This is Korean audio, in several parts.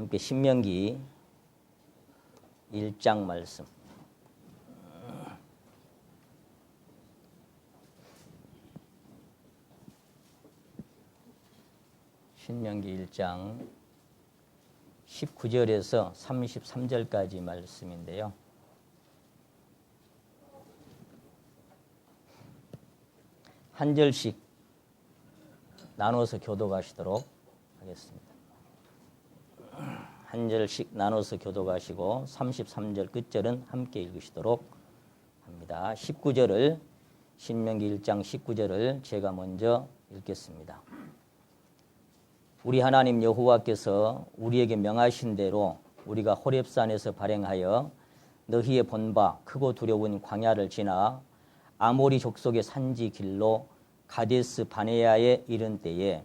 함께 신명기 1장 말씀. 신명기 1장 19절에서 33절까지 말씀인데요. 한 절씩 나눠서 교독하시도록 하겠습니다. 한 절씩 나눠서 교독하시고 33절 끝절은 함께 읽으시도록 합니다. 19절을 신명기 1장 19절을 제가 먼저 읽겠습니다. 우리 하나님 여호와께서 우리에게 명하신 대로 우리가 호렙산에서 발행하여 너희의 본바 크고 두려운 광야를 지나 아모리 족속의 산지 길로 가데스 바네아에 이른 때에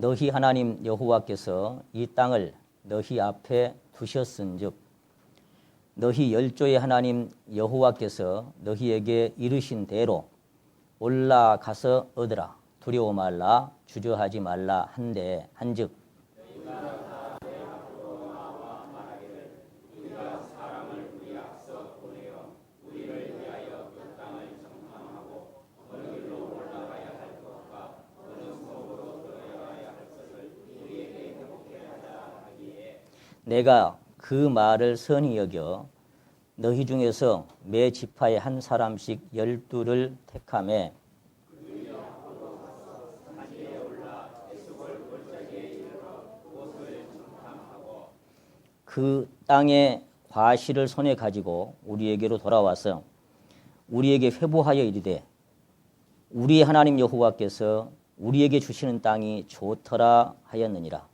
너희 하나님 여호와께서 이 땅을 너희 앞에 두셨은즉 너희 열조의 하나님 여호와께서 너희에게 이르신 대로 올라가서 얻으라 두려워 말라 주저하지 말라 한즉 내가 그 말을 선히 여겨 너희 중에서 매 지파에 한 사람씩 12를 택하매 그 땅의 과실을 손에 가지고 우리에게로 돌아와서 우리에게 회보하여 이르되 우리 하나님 여호와께서 우리에게 주시는 땅이 좋더라 하였느니라.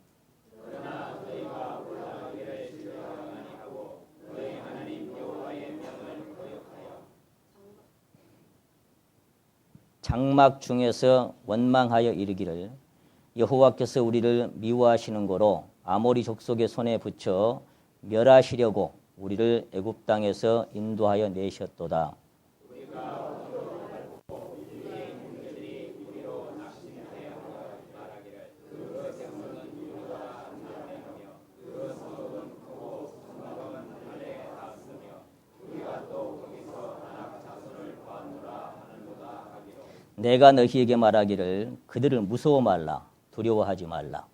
장막 중에서 원망하여 이르기를 여호와께서 우리를 미워하시는 고로 아모리 족속의 손에 붙여 멸하시려고 우리를 애굽 땅에서 인도하여 내셨도다. 내가 너희에게 말하기를 그들을 무서워 말라 두려워하지 말라.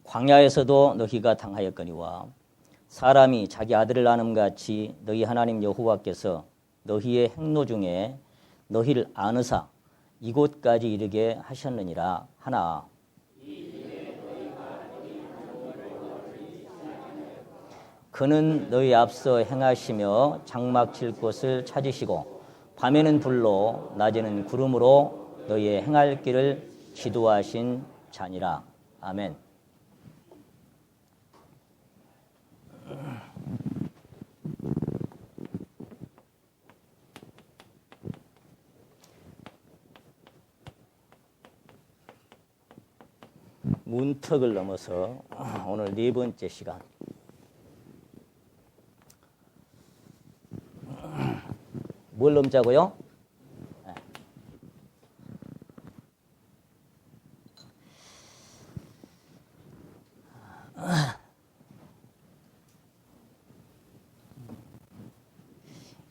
광야에서도 너희가 당하였거니와 사람이 자기 아들을 낳음같이 너희 하나님 여호와께서 너희의 행로 중에 너희를 안으사 이곳까지 이르게 하셨느니라 하나 그는 너희 앞서 행하시며 장막 칠 곳을 찾으시고 밤에는 불로 낮에는 구름으로 너희의 행할 길을 지도하신 자니라. 아멘. 문턱을 넘어서 오늘 네 번째 시간 뭘 넘자고요?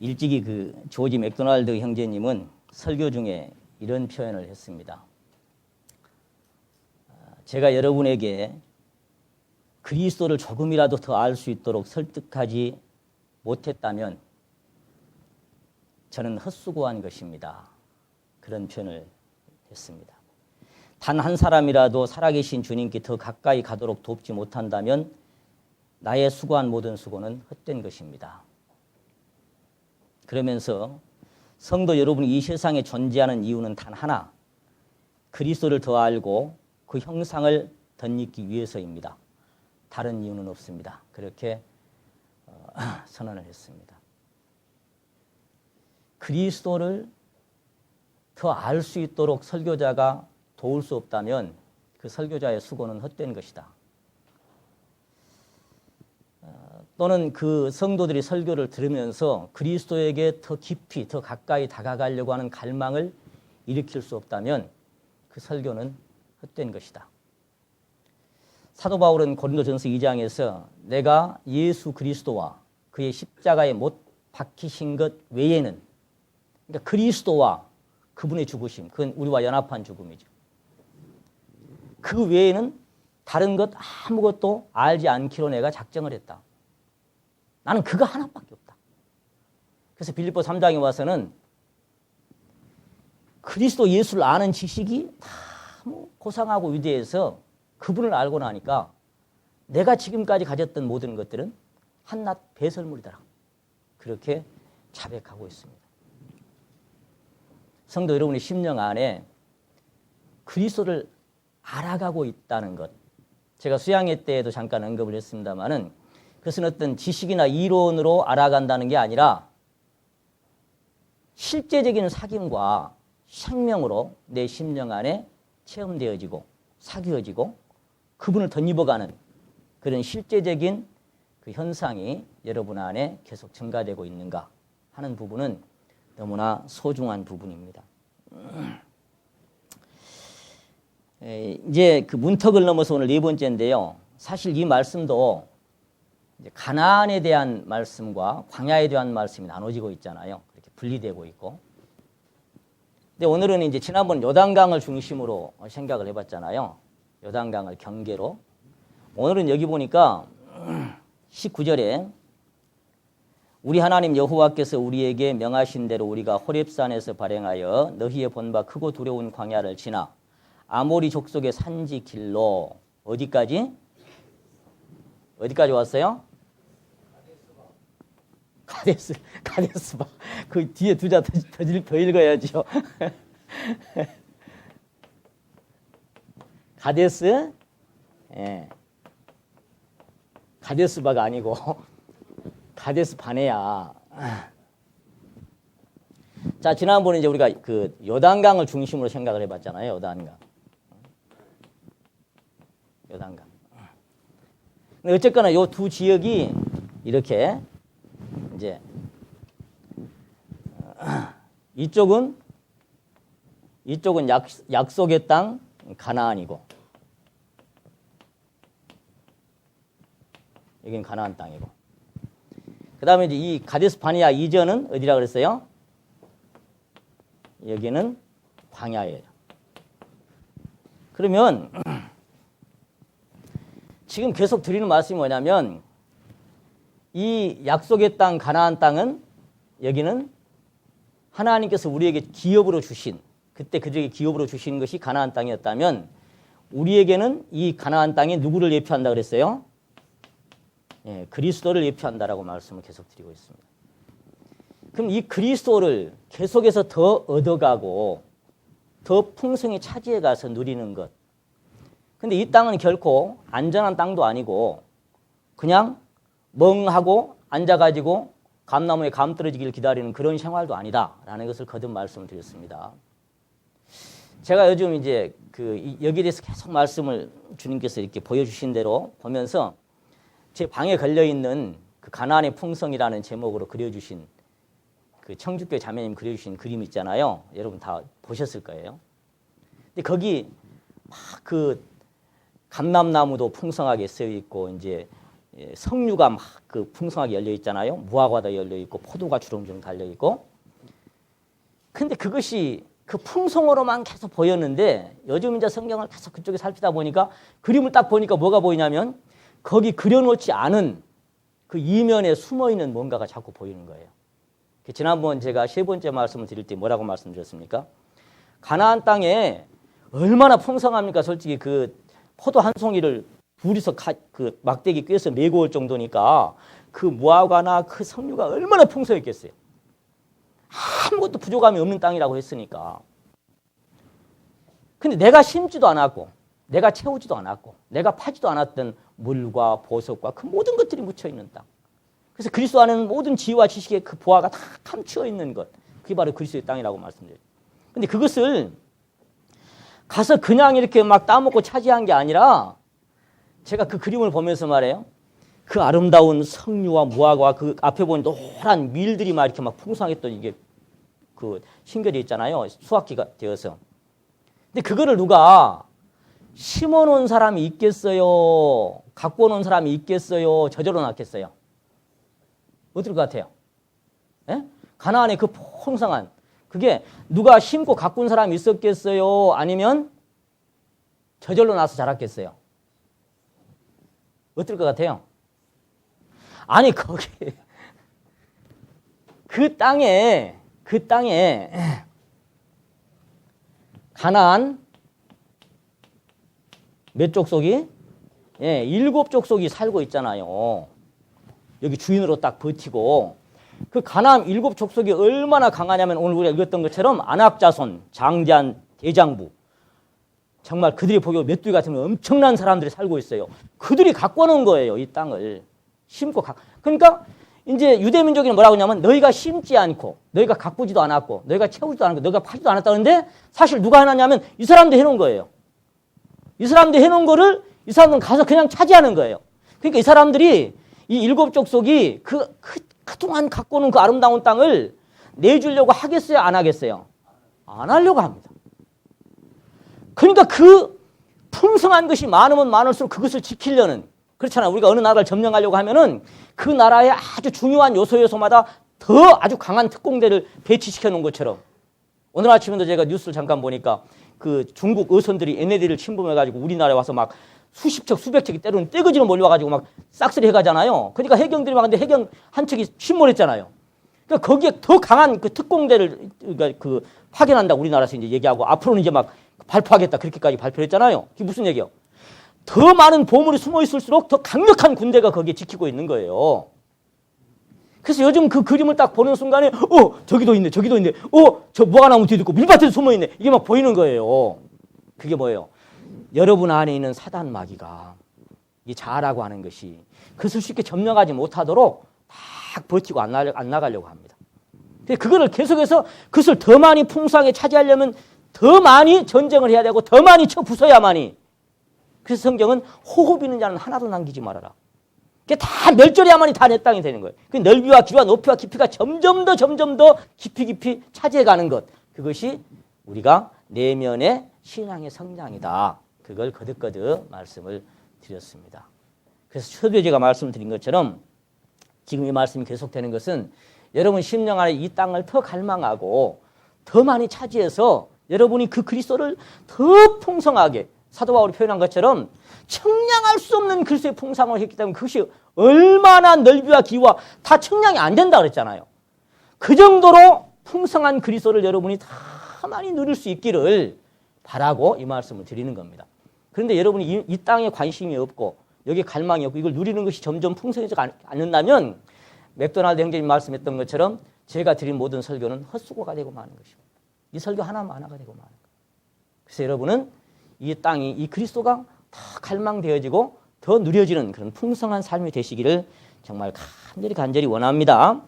일찍이 그 조지 맥도날드 형제님은 설교 중에 이런 표현을 했습니다. 제가 여러분에게 그리스도를 조금이라도 더 알 수 있도록 설득하지 못했다면 저는 헛수고한 것입니다. 그런 표현을 했습니다. 단 한 사람이라도 살아계신 주님께 더 가까이 가도록 돕지 못한다면 나의 수고한 모든 수고는 헛된 것입니다. 그러면서 성도 여러분이 이 세상에 존재하는 이유는 단 하나, 그리스도를 더 알고 그 형상을 덧입기 위해서입니다. 다른 이유는 없습니다. 그렇게 선언을 했습니다. 그리스도를 더 알 수 있도록 설교자가 도울 수 없다면 그 설교자의 수고는 헛된 것이다. 또는 그 성도들이 설교를 들으면서 그리스도에게 더 깊이, 더 가까이 다가가려고 하는 갈망을 일으킬 수 없다면 그 설교는 헛된 것이다. 사도 바울은 고린도전서 2장에서 내가 예수 그리스도와 그의 십자가에 못 박히신 것 외에는, 그러니까 그리스도와 그분의 죽으심, 그건 우리와 연합한 죽음이죠. 그 외에는 다른 것 아무것도 알지 않기로 내가 작정을 했다. 나는 그거 하나밖에 없다. 그래서 빌립보 3장에 와서는 그리스도 예수를 아는 지식이 너무 고상하고 위대해서 그분을 알고 나니까 내가 지금까지 가졌던 모든 것들은 한낱 배설물이다. 그렇게 자백하고 있습니다. 성도 여러분의 심령 안에 그리스도를 알아가고 있다는 것. 제가 수양회 때에도 잠깐 언급을 했습니다마는 그것은 어떤 지식이나 이론으로 알아간다는 게 아니라 실제적인 사귐과 생명으로 내 심령 안에 체험되어지고 사귀어지고 그분을 덧입어가는 그런 실제적인 그 현상이 여러분 안에 계속 증가되고 있는가 하는 부분은 너무나 소중한 부분입니다. 이제 그 문턱을 넘어서 오늘 네 번째인데요. 사실 이 말씀도 이제 가나안에 대한 말씀과 광야에 대한 말씀이 나눠지고 있잖아요. 그렇게 분리되고 있고. 근데 오늘은 이제 지난번 요단강을 중심으로 생각을 해봤잖아요. 요단강을 경계로. 오늘은 여기 보니까 19절에 우리 하나님 여호와께서 우리에게 명하신 대로 우리가 호렙산에서 발행하여 너희의 본바 크고 두려운 광야를 지나 아모리 족속의 산지 길로 어디까지 왔어요? 가데스바. 그 뒤에 두자 더 읽어야죠. 가데스, 예. 가데스바가 아니고 가데스 바네야. 자, 지난번에 이제 우리가 그 요단강을 중심으로 생각을 해봤잖아요. 요단강. 근데 어쨌거나 요 두 지역이 이렇게 이제 이쪽은 약속의 땅 가나안이고 여기는 가나안 땅이고 그 다음에 이제 이 가데스 바네아 이전은 어디라 그랬어요? 여기는 광야예요. 그러면 지금 계속 드리는 말씀이 뭐냐면 이 약속의 땅 가나안 땅은 여기는 하나님께서 우리에게 기업으로 주신 그때 그들에게 기업으로 주신 것이 가나안 땅이었다면 우리에게는 이 가나안 땅이 누구를 예표한다 그랬어요? 예, 그리스도를 예표한다라고 말씀을 계속 드리고 있습니다. 그럼 이 그리스도를 계속해서 더 얻어가고 더 풍성히 차지해 가서 누리는 것. 근데 이 땅은 결코 안전한 땅도 아니고 그냥 멍하고 앉아가지고 감나무에 감 떨어지기를 기다리는 그런 생활도 아니다라는 것을 거듭 말씀을 드렸습니다. 제가 요즘 이제 여기에 대해서 계속 말씀을 주님께서 이렇게 보여주신 대로 보면서 제 방에 걸려 있는 그 가나안의 풍성이라는 제목으로 그려주신 그 청주교 자매님 그려주신 그림 있잖아요. 여러분 다 보셨을 거예요. 근데 거기 막 그 감람나무도 풍성하게 쓰여 있고 이제 석류가 막 그 풍성하게 열려 있잖아요. 무화과도 열려 있고 포도가 주렁주렁 달려 있고. 근데 그것이 그 풍성으로만 계속 보였는데 요즘 이제 성경을 계속 그쪽에 살피다 보니까 그림을 딱 보니까 뭐가 보이냐면 거기 그려놓지 않은 그 이면에 숨어 있는 뭔가가 자꾸 보이는 거예요. 지난번 제가 세 번째 말씀을 드릴 때 뭐라고 말씀드렸습니까? 가나안 땅에 얼마나 풍성합니까? 솔직히 그 포도 한 송이를 둘이서 그 막대기 꿰서 메고 올 정도니까 그 무화과나 그 석류가 얼마나 풍성했겠어요. 아무것도 부족함이 없는 땅이라고 했으니까. 근데 내가 심지도 않았고 내가 채우지도 않았고 내가 파지도 않았던 물과 보석과 그 모든 것들이 묻혀있는 땅. 그래서 그리스도 안에는 모든 지혜와 지식의 그 보화가 다 감추어 있는 것. 그게 바로 그리스도의 땅이라고 말씀드려요. 근데 그것을 가서 그냥 이렇게 막 따먹고 차지한 게 아니라 제가 그 그림을 보면서 말해요. 그 아름다운 석류와 무화과 그 앞에 보니 노란 밀들이 막 이렇게 막 풍성했던 이게 그 신결이 있잖아요. 수확기가 되어서. 근데 그거를 누가 심어 놓은 사람이 있겠어요? 갖고 놓은 사람이 있겠어요? 저절로 놨겠어요? 어떨 것 같아요? 예? 가나안의 그 풍성한 그게 누가 심고 가꾼 사람이 있었겠어요? 아니면 저절로 나서 자랐겠어요? 어떨 것 같아요? 아니 거기 그 땅에 가나안 몇 족속이? 예, 7족속이 살고 있잖아요. 여기 주인으로 딱 버티고 그 가나안 7족속이 얼마나 강하냐면 오늘 우리가 읽었던 것처럼 안악자손, 장대한, 대장부 정말 그들이 보기에 메뚜기 같은 엄청난 사람들이 살고 있어요. 그들이 갖고 오는 거예요. 이 땅을 심고 그러니까 이제 유대민족이 뭐라고 하냐면 너희가 심지 않고 너희가 가꾸지도 않았고 너희가 채우지도 않고 너희가 파지도 않았다는데 사실 누가 해놨냐면 이 사람들이 해놓은 거예요. 이 사람들이 해놓은 거를 이 사람들은 가서 그냥 차지하는 거예요. 그러니까 이 사람들이 이 7족속이 그동안 갖고 오는 그 아름다운 땅을 내주려고 하겠어요? 안 하겠어요? 안 하려고 합니다. 그러니까 그 풍성한 것이 많으면 많을수록 그것을 지키려는 그렇잖아요. 우리가 어느 나라를 점령하려고 하면은 그 나라의 아주 중요한 요소마다 더 아주 강한 특공대를 배치시켜 놓은 것처럼 오늘 아침에도 제가 뉴스를 잠깐 보니까 그 중국 어선들이 얘네들을 침범해가지고 우리나라에 와서 막 수십 척, 수백 척이 때로는 떼거지로 몰려와가지고 막 싹쓸이 해가잖아요. 그러니까 해경들이 막 근데 해경 한 척이 침몰했잖아요. 그러니까 거기에 더 강한 그 특공대를 그러니까 그 파견한다고 우리나라에서 이제 얘기하고 앞으로는 이제 막 발표하겠다 그렇게까지 발표를 했잖아요. 그게 무슨 얘기예요? 더 많은 보물이 숨어 있을수록 더 강력한 군대가 거기에 지키고 있는 거예요. 그래서 요즘 그 그림을 딱 보는 순간에 저기도 있네 저기도 있네 저 무화과나무 뒤도 있고 밀밭에도 숨어 있네 이게 막 보이는 거예요. 그게 뭐예요? 여러분 안에 있는 사단 마귀가 이 자아라고 하는 것이 그것을 쉽게 점령하지 못하도록 딱 버티고 안 나가려고 합니다. 그거를 계속해서 그것을 더 많이 풍성하게 차지하려면 더 많이 전쟁을 해야 되고 더 많이 쳐 부숴야만이. 그래서 성경은 호흡 있는 자는 하나도 남기지 말아라. 그게 다 멸절해야만이 다 내 땅이 되는 거예요. 그 넓이와 길이와 높이와 깊이가 점점 더 깊이 차지해가는 것. 그것이 우리가 내면의 신앙의 성장이다. 그걸 거듭 말씀을 드렸습니다. 그래서 초두에 제가 말씀드린 것처럼 지금 이 말씀이 계속되는 것은 여러분 심령 안에 이 땅을 더 갈망하고 더 많이 차지해서 여러분이 그 그리스도를 더 풍성하게 사도 바울이 표현한 것처럼 청량할 수 없는 그리스도의 풍성을 했기 때문에 그것이 얼마나 넓이와 길이와 다 청량이 안 된다 그랬잖아요. 그 정도로 풍성한 그리스도를 여러분이 다 많이 누릴 수 있기를 바라고 이 말씀을 드리는 겁니다. 그런데 여러분이 이 땅에 관심이 없고 여기에 갈망이 없고 이걸 누리는 것이 점점 풍성해져 않는다면 맥도날드 형제님 말씀했던 것처럼 제가 드린 모든 설교는 헛수고가 되고 마는 것이고 이 설교 하나가 되고 마는 거예요. 그래서 여러분은 이 땅이 이 그리스도가 더 갈망되어지고 더 누려지는 그런 풍성한 삶이 되시기를 정말 간절히 원합니다.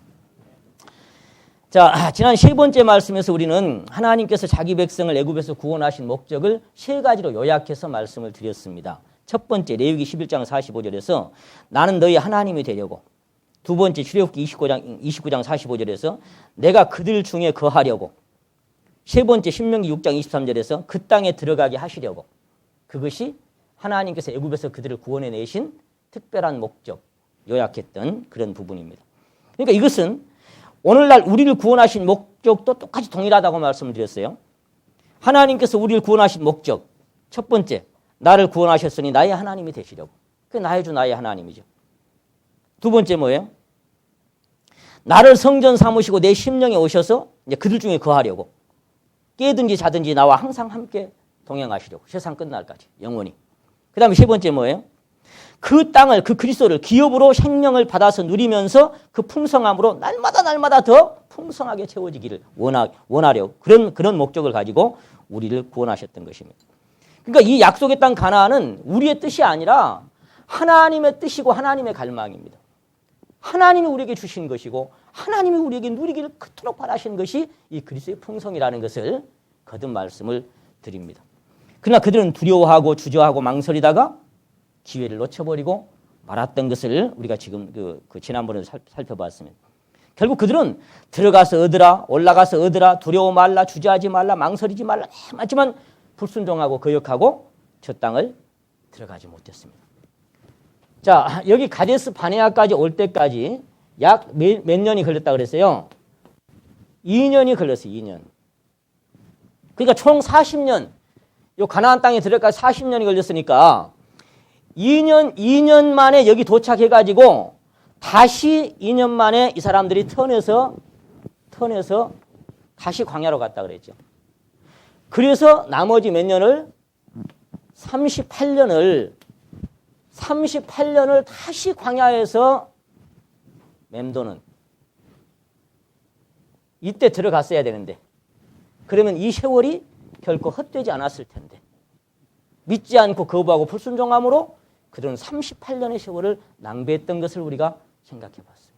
자, 지난 세 번째 말씀에서 우리는 하나님께서 자기 백성을 애굽에서 구원하신 목적을 세 가지로 요약해서 말씀을 드렸습니다. 첫 번째 레위기 11장 45절에서 나는 너희 하나님이 되려고, 두 번째 출애굽기 29장 45절에서 내가 그들 중에 거하려고, 세 번째 신명기 6장 23절에서 그 땅에 들어가게 하시려고. 그것이 하나님께서 애굽에서 그들을 구원해 내신 특별한 목적, 요약했던 그런 부분입니다. 그러니까 이것은 오늘날 우리를 구원하신 목적도 똑같이 동일하다고 말씀을 드렸어요. 하나님께서 우리를 구원하신 목적, 첫 번째, 나를 구원하셨으니 나의 하나님이 되시려고. 그게 나의 주 나의 하나님이죠. 두 번째 뭐예요? 나를 성전 삼으시고 내 심령에 오셔서 이제 그들 중에 거하려고. 깨든지 자든지 나와 항상 함께 동행하시려고. 세상 끝날까지 영원히. 그 다음에 세 번째 뭐예요? 그 땅을, 그 그리스도를 기업으로 생명을 받아서 누리면서 그 풍성함으로 날마다 더 풍성하게 채워지기를 원하려 그런 목적을 가지고 우리를 구원하셨던 것입니다. 그러니까 이 약속의 땅 가나안은 우리의 뜻이 아니라 하나님의 뜻이고 하나님의 갈망입니다. 하나님이 우리에게 주신 것이고 하나님이 우리에게 누리기를 그토록 바라신 것이 이 그리스도의 풍성이라는 것을 거듭 말씀을 드립니다. 그러나 그들은 두려워하고 주저하고 망설이다가 기회를 놓쳐버리고 말았던 것을 우리가 지금 지난번에 살펴봤습니다. 결국 그들은 들어가서 얻으라, 올라가서 얻으라, 두려워 말라, 주저하지 말라, 망설이지 말라 맞지만 불순종하고 거역하고 저 땅을 들어가지 못했습니다. 자, 여기 가데스 바네아까지 올 때까지 약 몇 년이 걸렸다 그랬어요? 2년이 걸렸어요. 2년. 그러니까 총 40년. 요 가나안 땅에 들어갈 40년이 걸렸으니까 2년 만에 여기 도착해가지고 다시 2년 만에 이 사람들이 턴해서 다시 광야로 갔다 그랬죠. 그래서 나머지 몇 년을 38년을 다시 광야에서 맴도는 이때 들어갔어야 되는데 그러면 이 세월이 결코 헛되지 않았을 텐데 믿지 않고 거부하고 불순종함으로 그들은 38년의 세월을 낭비했던 것을 우리가 생각해 봤어요.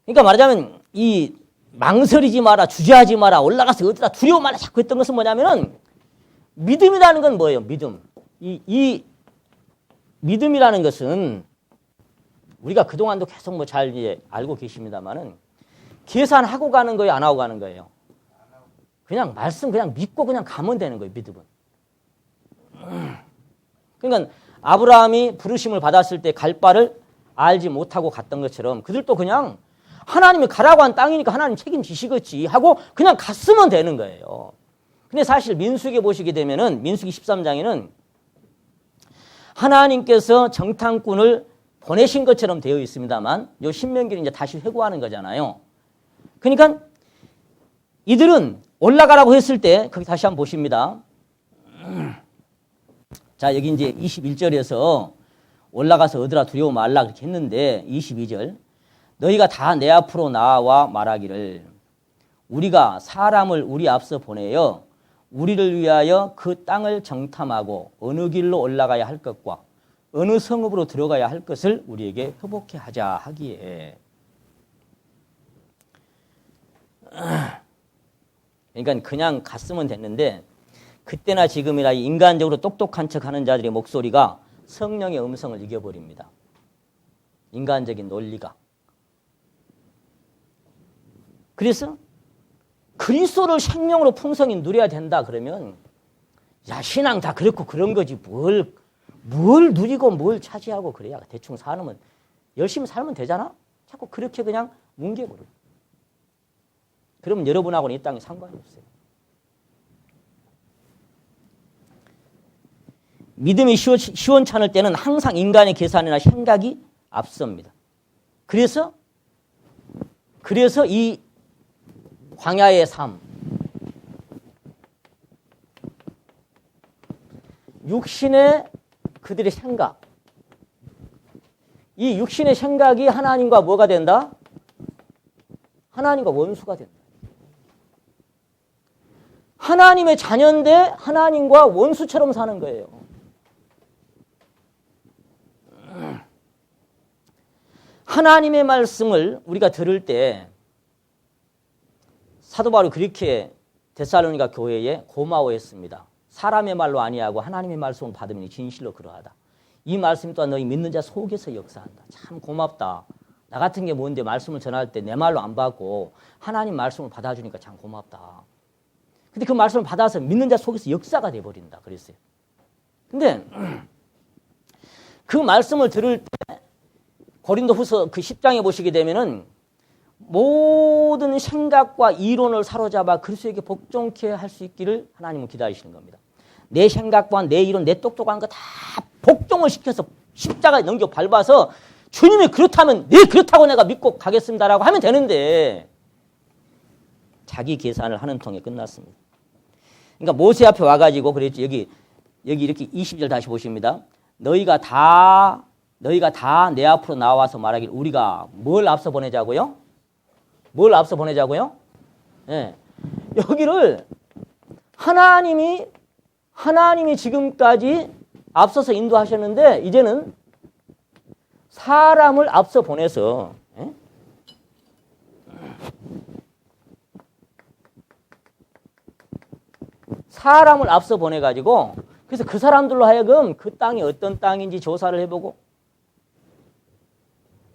그러니까 말하자면 이 망설이지 마라, 주저하지 마라, 올라가서 얻으라, 두려워 마라 자꾸 했던 것은 뭐냐면은 믿음이라는 건 뭐예요? 믿음. 이 믿음이라는 것은 우리가 그동안도 계속 뭐 잘 알고 계십니다만은 계산하고 가는 거예요? 안 하고 가는 거예요? 그냥 말씀 그냥 믿고 그냥 가면 되는 거예요, 믿음은. 그러니까 아브라함이 부르심을 받았을 때 갈 바를 알지 못하고 갔던 것처럼 그들도 그냥 하나님이 가라고 한 땅이니까 하나님 책임지시겠지 하고 그냥 갔으면 되는 거예요. 근데 사실 민수기에 보시게 되면은 민수기 13장에는 하나님께서 정탐꾼을 보내신 것처럼 되어 있습니다만 요 신명기는 이제 다시 회고하는 거잖아요. 그러니까 이들은 올라가라고 했을 때 거기 다시 한번 보십니다. 자, 여기 이제 21절에서 올라가서 얻으라 두려워 말라 그렇게 했는데 22절 너희가 다 내 앞으로 나와 말하기를 우리가 사람을 우리 앞서 보내어 우리를 위하여 그 땅을 정탐하고 어느 길로 올라가야 할 것과 어느 성읍으로 들어가야 할 것을 우리에게 회복해 하자 하기에 그러니까 그냥 갔으면 됐는데 그때나 지금이나 인간적으로 똑똑한 척하는 자들의 목소리가 성령의 음성을 이겨버립니다. 인간적인 논리가. 그래서 그리스도를 생명으로 풍성히 누려야 된다 그러면 야 신앙 다 그렇고 그런 거지 뭘 누리고 뭘 차지하고 그래야 대충 살면 열심히 살면 되잖아? 자꾸 그렇게 그냥 뭉개버려. 그러면 여러분하고는 이 땅에 상관이 없어요. 믿음이 시원찮을 때는 항상 인간의 계산이나 생각이 앞섭니다. 그래서 이 광야의 삶, 육신의 그들의 생각, 이 육신의 생각이 하나님과 뭐가 된다? 하나님과 원수가 된다. 하나님의 자녀인데 하나님과 원수처럼 사는 거예요. 하나님의 말씀을 우리가 들을 때 사도 바울이 그렇게 데살로니가 교회에 고마워했습니다. 사람의 말로 아니하고 하나님의 말씀을 받으면 진실로 그러하다. 이 말씀 또한 너희 믿는 자 속에서 역사한다. 참 고맙다. 나 같은 게 뭔데 말씀을 전할 때 내 말로 안 받고 하나님 말씀을 받아주니까 참 고맙다. 근데 그 말씀을 받아서 믿는 자 속에서 역사가 돼버린다. 그랬어요. 근데 그 말씀을 들을 때 고린도후서 그 10장에 보시게 되면은 모든 생각과 이론을 사로잡아 그리스도에게 복종케 할 수 있기를 하나님은 기다리시는 겁니다. 내 생각과 내 이론, 내 똑똑한 거 다 복종을 시켜서 십자가에 넘겨 밟아서 주님이 그렇다면 네 그렇다고 내가 믿고 가겠습니다라고 하면 되는데 자기 계산을 하는 통에 끝났습니다. 그러니까 모세 앞에 와가지고 그랬죠. 여기 이렇게 20절 다시 보십니다. 너희가 다 내 앞으로 나와서 말하길 우리가 뭘 앞서 보내자고요? 뭘 앞서 보내자고요? 네. 여기를 하나님이 지금까지 앞서서 인도하셨는데 이제는 사람을 앞서 보내서 사람을 앞서 보내가지고 그래서 그 사람들로 하여금 그 땅이 어떤 땅인지 조사를 해보고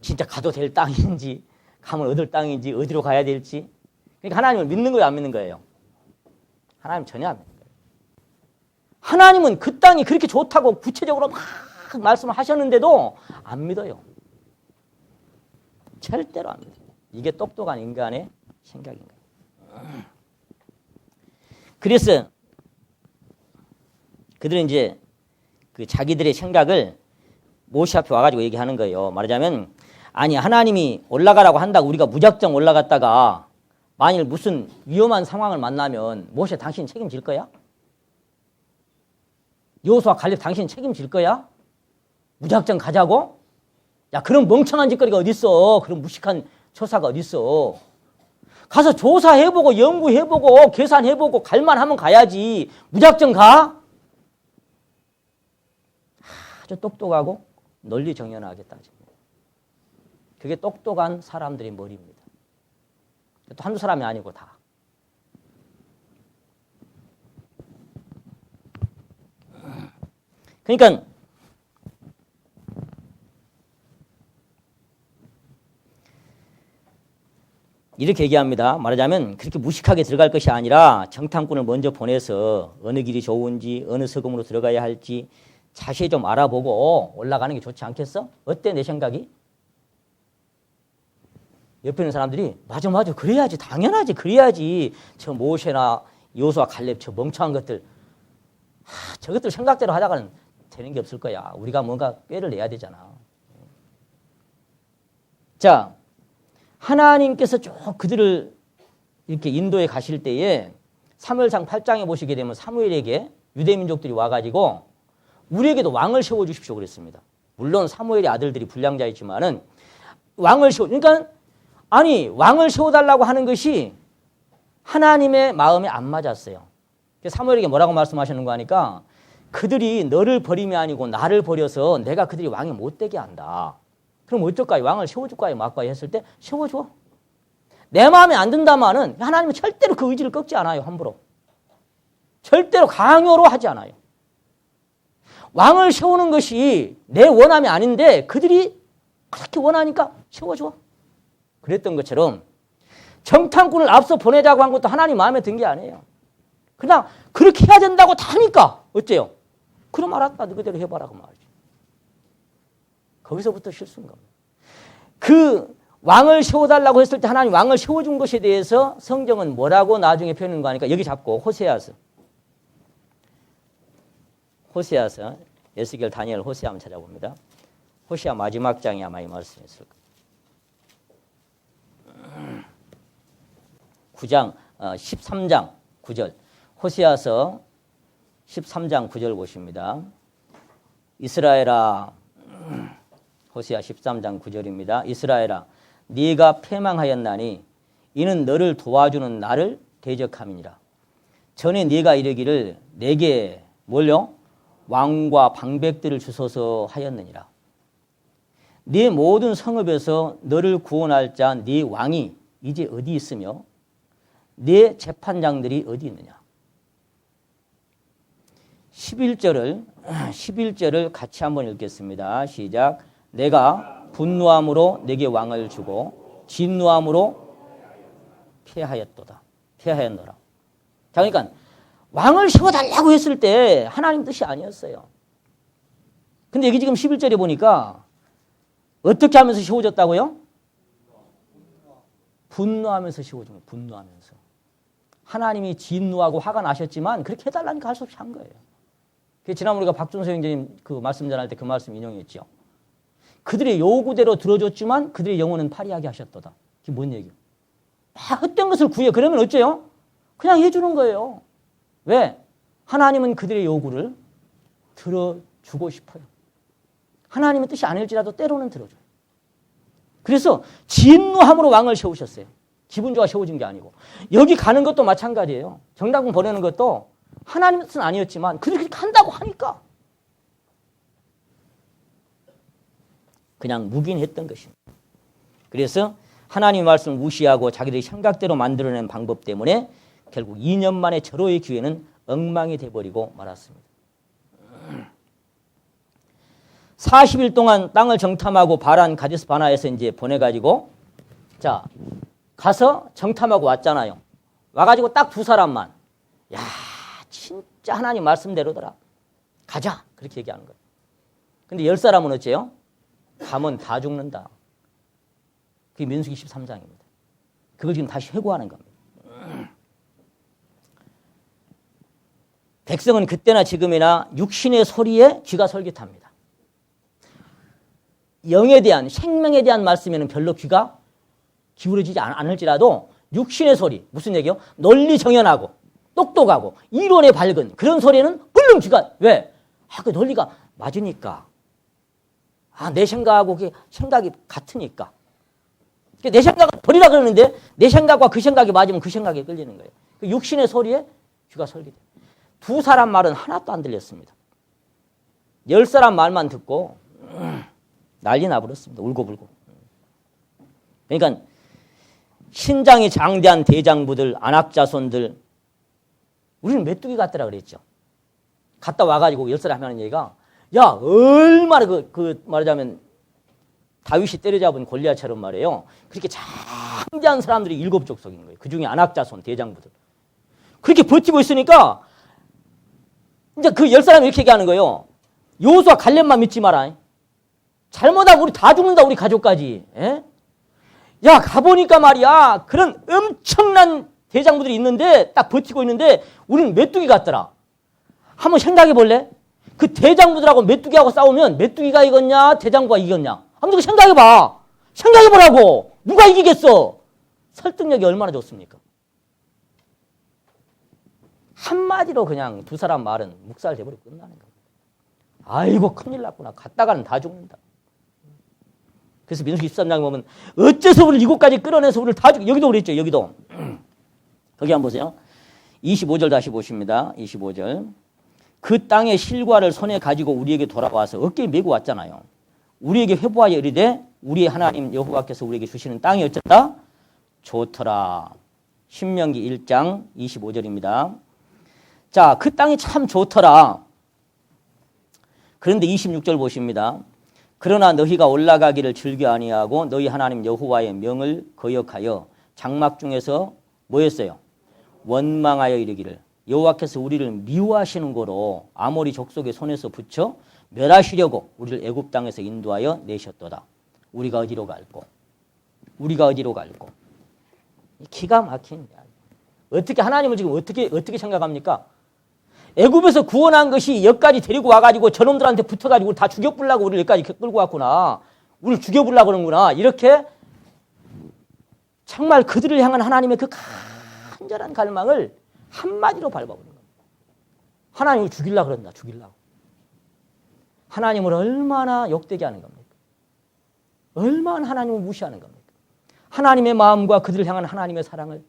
진짜 가도 될 땅인지 가면 얻을 땅인지 어디로 가야 될지. 그러니까 하나님을 믿는 거예요, 안 믿는 거예요? 하나님 전혀 안 믿는 거예요. 하나님은 그 땅이 그렇게 좋다고 구체적으로 막 말씀을 하셨는데도 안 믿어요. 절대로 안 믿어요. 이게 똑똑한 인간의 생각인 거예요. 그래서 그들은 이제 그 자기들의 생각을 모세 앞에 와가지고 얘기하는 거예요. 말하자면 아니 하나님이 올라가라고 한다고 우리가 무작정 올라갔다가 만일 무슨 위험한 상황을 만나면 모세 당신 책임질 거야? 여호수아 갈렙 당신 책임질 거야? 무작정 가자고? 야 그런 멍청한 짓거리가 어딨어. 그런 무식한 처사가 어딨어. 가서 조사해보고 연구해보고 계산해보고 갈만하면 가야지. 무작정 가? 아주 똑똑하고 논리정연하게 따집니다. 그게 똑똑한 사람들의 머리입니다. 또 한두 사람이 아니고 다. 그러니까 이렇게 얘기합니다. 말하자면 그렇게 무식하게 들어갈 것이 아니라 정탐꾼을 먼저 보내서 어느 길이 좋은지 어느 서금으로 들어가야 할지 자세히 좀 알아보고 올라가는 게 좋지 않겠어? 어때 내 생각이? 옆에 있는 사람들이 맞아 그래야지 당연하지 그래야지 저 모세나 여호수아 갈렙 저 멍청한 것들 저것들 생각대로 하다가는 되는 게 없을 거야. 우리가 뭔가 꾀를 내야 되잖아. 자 하나님께서 쭉 그들을 이렇게 인도에 가실 때에 사무엘상 8장에 보시게 되면 사무엘에게 유대민족들이 와가지고 우리에게도 왕을 세워주십시오 그랬습니다. 물론 사무엘의 아들들이 불량자였지만은 왕을 그러니까 아니 왕을 세워달라고 하는 것이 하나님의 마음에 안 맞았어요. 사무엘에게 뭐라고 말씀하시는 거 하니까 그들이 너를 버림이 아니고 나를 버려서 내가 그들이 왕이 못 되게 한다. 그럼 어쩔까요? 왕을 세워줄까요? 말까요? 했을 때 세워줘. 내 마음에 안 든다마는 하나님은 절대로 그 의지를 꺾지 않아요. 함부로. 절대로 강요로 하지 않아요. 왕을 세우는 것이 내 원함이 아닌데 그들이 그렇게 원하니까 세워줘. 그랬던 것처럼 정탐꾼을 앞서 보내자고 한 것도 하나님 마음에 든 게 아니에요. 그냥 그렇게 해야 된다고 다 하니까 어째요? 그럼 알았다. 너 그대로 해봐라고 말이죠. 거기서부터 실수인 겁니다. 그 왕을 세워달라고 했을 때 하나님 왕을 세워준 것에 대해서 성경은 뭐라고 나중에 표현한 거 하니까 여기 잡고 호세아서 에스겔 다니엘 호세아 한번 찾아봅니다. 호세아 마지막 장에 아마 이 말씀이 있을 거예요. 9장 13장 9절 호세아서 13장 9절 보십니다. 이스라엘아 호세아 13장 9절입니다. 이스라엘아 네가 패망하였나니 이는 너를 도와주는 나를 대적함이니라. 전에 네가 이르기를 내게 뭘요? 왕과 방백들을 주소서 하였느니라. 네 모든 성읍에서 너를 구원할 자 네 왕이 이제 어디 있으며 네 재판장들이 어디 있느냐. 11절을 같이 한번 읽겠습니다. 시작. 내가 분노함으로 내게 왕을 주고 진노함으로 패하였노라. 자, 그러니까 왕을 세워달라고 했을 때 하나님 뜻이 아니었어요. 근데 여기 지금 11절에 보니까 어떻게 하면서 세워졌다고요? 분노하면서 세워진 거예요. 분노하면서. 하나님이 진노하고 화가 나셨지만 그렇게 해달라니까 할 수 없이 한 거예요. 지난번에 우리가 박준서 형제님 그 말씀 전할 때 그 말씀 인용했죠. 그들의 요구대로 들어줬지만 그들의 영혼은 파리하게 하셨도다. 그게 뭔 얘기예요? 막 헛된 것을 구해. 그러면 어째요? 그냥 해주는 거예요. 왜? 하나님은 그들의 요구를 들어주고 싶어요. 하나님은 뜻이 아닐지라도 때로는 들어줘요. 그래서 진노함으로 왕을 세우셨어요. 기분 좋아 세워진 게 아니고. 여기 가는 것도 마찬가지예요. 정당군 보내는 것도 하나님의 뜻은 아니었지만 그들이 간다고 하니까 그냥 묵인했던 것입니다. 그래서 하나님의 말씀을 무시하고 자기들이 생각대로 만들어낸 방법 때문에 결국 2년 만에 절호의 기회는 엉망이 돼버리고 말았습니다. 40일 동안 땅을 정탐하고 바란 가데스 바네아에서 이제 보내가지고 자 가서 정탐하고 왔잖아요. 와가지고 딱 두 사람만 야 진짜 하나님 말씀대로더라. 가자 그렇게 얘기하는 거예요. 근데 10사람은 어째요? 가면 다 죽는다. 그게 민수기 13장입니다. 그걸 지금 다시 회고하는 겁니다. 백성은 그때나 지금이나 육신의 소리에 귀가 솔깃합니다. 영에 대한 생명에 대한 말씀에는 별로 귀가 기울어지지 않을지라도 육신의 소리 무슨 얘기요? 논리 정연하고 똑똑하고 이론에 밝은 그런 소리에는 얼른 귀가 왜? 그 논리가 맞으니까 내 생각하고 그게 생각이 같으니까 내 생각을 버리라 그러는데 내 생각과 그 생각이 맞으면 그 생각에 끌리는 거예요. 육신의 소리에 귀가 솔깃해요. 두 사람 말은 하나도 안 들렸습니다. 10사람 말만 듣고 난리 나버렸습니다. 울고불고. 그러니까 신장이 장대한 대장부들, 안악자손들 우리는 메뚜기 같더라 그랬죠. 갔다 와가지고 10사람 하는 얘기가 야 얼마나 말하자면 다윗이 때려잡은 골리앗처럼 말이에요. 그렇게 장대한 사람들이 7족속인 거예요. 그중에 안악자손 대장부들. 그렇게 버티고 있으니까 이제 그 10사람이 이렇게 얘기하는 거예요. 여호수아 갈렙만 믿지 마라. 잘못하면 우리 다 죽는다 우리 가족까지. 에? 야 가보니까 말이야 그런 엄청난 대장부들이 있는데 딱 버티고 있는데 우리는 메뚜기 같더라. 한번 생각해 볼래? 그 대장부들하고 메뚜기하고 싸우면 메뚜기가 이겼냐 대장부가 이겼냐. 한번 생각해 봐. 생각해 보라고. 누가 이기겠어? 설득력이 얼마나 좋습니까? 한마디로 그냥 두 사람 말은 묵살 돼버리고 끝나는 겁니다. 아이고 큰일 났구나. 갔다가는 다 죽는다. 그래서 민수기 13장에 보면 어째서 우리를 이곳까지 끌어내서 우리를 다 죽여. 여기도 그랬죠. 여기도. 거기 한번 보세요. 25절 다시 보십니다. 25절. 그 땅의 실과를 손에 가지고 우리에게 돌아와서 어깨에 메고 왔잖아요. 우리에게 회복하여 이르되 우리의 하나님 여호와께서 우리에게 주시는 땅이 어쨌다? 좋더라. 신명기 1장 25절입니다. 자, 그 땅이 참 좋더라. 그런데 26절 보십니다. 그러나 너희가 올라가기를 즐겨 아니하고 너희 하나님 여호와의 명을 거역하여 장막 중에서 뭐였어요? 원망하여 이르기를 여호와께서 우리를 미워하시는 거로 아모리 족속의 손에서 붙여 멸하시려고 우리를 애굽 땅에서 인도하여 내셨도다. 우리가 어디로 갈꼬? 우리가 어디로 갈꼬? 기가 막힌. 어떻게 하나님을 지금 어떻게 생각합니까? 애굽에서 구원한 것이 여기까지 데리고 와가지고 저놈들한테 붙어가지고 다 죽여보려고 우리를 여기까지 끌고 왔구나. 우리를 죽여보려고 그러는구나. 이렇게 정말 그들을 향한 하나님의 그 간절한 갈망을 한마디로 밟아버린 겁니다. 하나님을 죽이려고 그런다. 죽이려고. 하나님을 얼마나 욕되게 하는 겁니까? 얼마나 하나님을 무시하는 겁니까? 하나님의 마음과 그들을 향한 하나님의 사랑을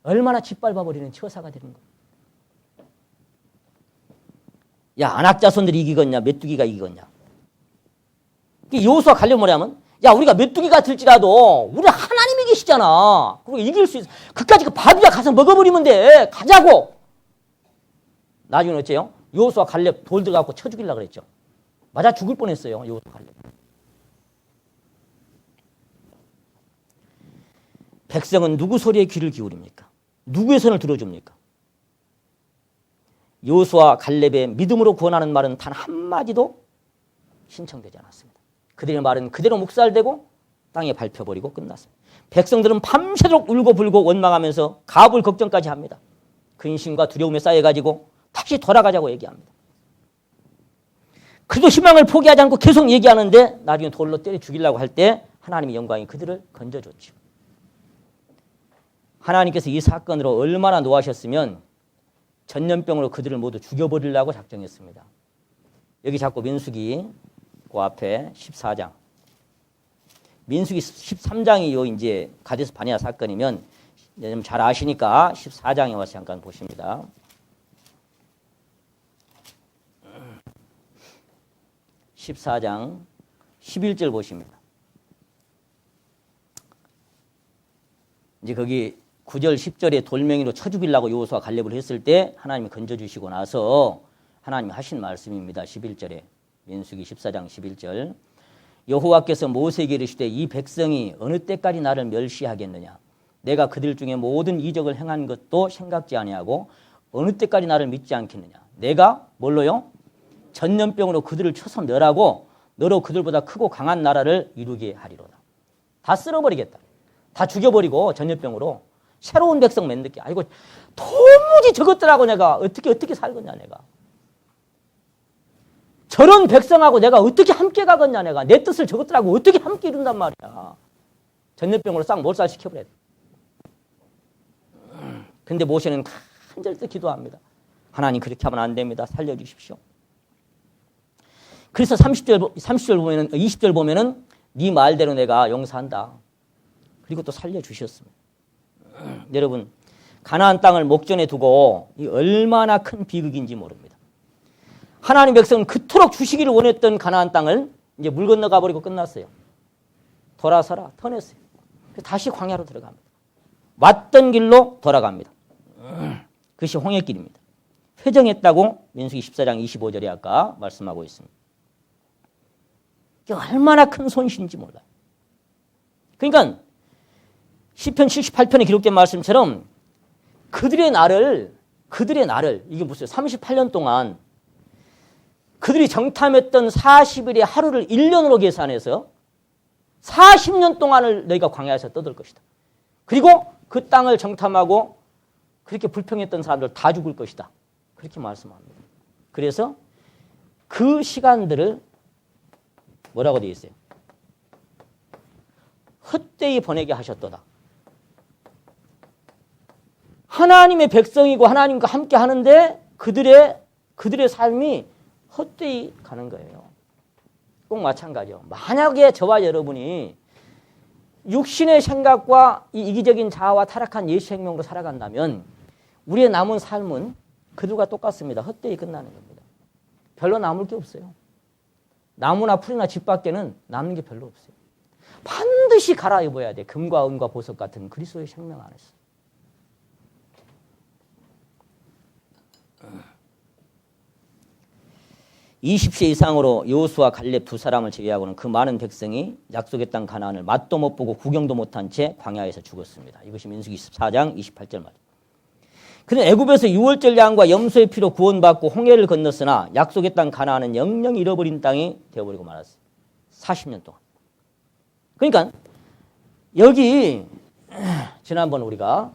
얼마나 짓밟아버리는 처사가 되는 겁니까? 야, 안악자손들이 이기겠냐? 메뚜기가 이기겠냐? 여호수아 갈렙 뭐냐면 야, 우리가 메뚜기 같을지라도 우리 하나님이 계시잖아. 그리고 이길 수 있어. 그까지 그 바비가 가서 먹어버리면 돼. 가자고. 나중에 어째요? 여호수아 갈렙 돌 들어가고 쳐 죽이려고 그랬죠. 맞아 죽을 뻔했어요. 여호수아 갈렙. 백성은 누구 소리에 귀를 기울입니까? 누구의 손을 들어줍니까? 여호수아 갈렙의 믿음으로 구원하는 말은 단 한마디도 신청되지 않았습니다. 그들의 말은 그대로 묵살되고 땅에 밟혀버리고 끝났습니다. 백성들은 밤새도록 울고불고 원망하면서 가불 걱정까지 합니다. 근심과 두려움에 쌓여가지고 다시 돌아가자고 얘기합니다. 그래도 희망을 포기하지 않고 계속 얘기하는데 나중에 돌로 때려 죽이려고 할 때 하나님의 영광이 그들을 건져줬죠. 하나님께서 이 사건으로 얼마나 노하셨으면 전염병으로 그들을 모두 죽여버리려고 작정했습니다. 여기 자꾸 민수기 그 앞에 14장. 민수기 13장이 이제 가데스 바네아 사건이면 좀 잘 아시니까 14장에 와서 잠깐 보십니다. (14장) 11절 보십니다. 이제 거기 9절 10절에 돌멩이로 쳐 죽이려고 여호수아 갈렙을 했을 때 하나님이 건져주시고 나서 하나님이 하신 말씀입니다. 11절에 민수기 14장 11절 여호와께서 모세에게 이르시되 이 백성이 어느 때까지 나를 멸시하겠느냐 내가 그들 중에 모든 이적을 행한 것도 생각지 아니하고 어느 때까지 나를 믿지 않겠느냐 내가 뭘로요? 전염병으로 그들을 쳐서 멸하고 너로 그들보다 크고 강한 나라를 이루게 하리로다. 다 쓸어버리겠다. 다 죽여버리고 전염병으로 새로운 백성 만들게. 아이고 도무지 저것들하고 내가 어떻게 살겠냐 내가. 저런 백성하고 내가 어떻게 함께 가겠냐 내가. 내 뜻을 저것들하고 어떻게 함께 이룬단 말이야. 전염병으로 싹 몰살시켜버려야 돼. 근데 모세는 간절히 기도합니다. 하나님 그렇게 하면 안 됩니다. 살려주십시오. 그래서 30절 보면은 20절 보면은 네 말대로 내가 용서한다. 그리고 또 살려주셨습니다. 여러분 가나안 땅을 목전에 두고 이 얼마나 큰 비극인지 모릅니다. 하나님 백성은 그토록 주시기를 원했던 가나안 땅을 이제 물 건너가 버리고 끝났어요. 돌아서라 터냈어요. 다시 광야로 들어갑니다. 왔던 길로 돌아갑니다. 그것이 홍해길입니다. 회정했다고 민수기 14장 25절에 아까 말씀하고 있습니다. 이게 얼마나 큰 손실인지 몰라요. 그러니까 시편 78편에 기록된 말씀처럼 그들의 날을 이게 무슨 38년 동안 그들이 정탐했던 40일의 하루를 1년으로 계산해서 40년 동안을 너희가 광야에서 떠들 것이다. 그리고 그 땅을 정탐하고 그렇게 불평했던 사람들 다 죽을 것이다. 그렇게 말씀합니다. 그래서 그 시간들을 뭐라고 되어 있어요? 헛되이 보내게 하셨도다. 하나님의 백성이고 하나님과 함께 하는데 그들의 삶이 헛되이 가는 거예요. 꼭 마찬가지요. 만약에 저와 여러분이 육신의 생각과 이 이기적인 자아와 타락한 예수 생명으로 살아간다면 우리의 남은 삶은 그들과 똑같습니다. 헛되이 끝나는 겁니다. 별로 남을 게 없어요. 나무나 풀이나 집 밖에는 남는 게 별로 없어요. 반드시 갈아입어야 돼. 금과 은과 보석 같은 그리스도의 생명 안에서. (20세) 이상으로 여호수아 갈렙 두 사람을 제외하고는 그 많은 백성이 약속의 땅 가나안을 맛도 못 보고 구경도 못한 채 광야에서 죽었습니다. 이것이 민수기 24장 28절 말입니다. 그는 애굽에서 유월절 양과 염소의 피로 구원받고 홍해를 건넜으나 약속의 땅 가나안은 영영 잃어버린 땅이 되어버리고 말았어요. 40년 동안. 그러니까 여기 지난번 우리가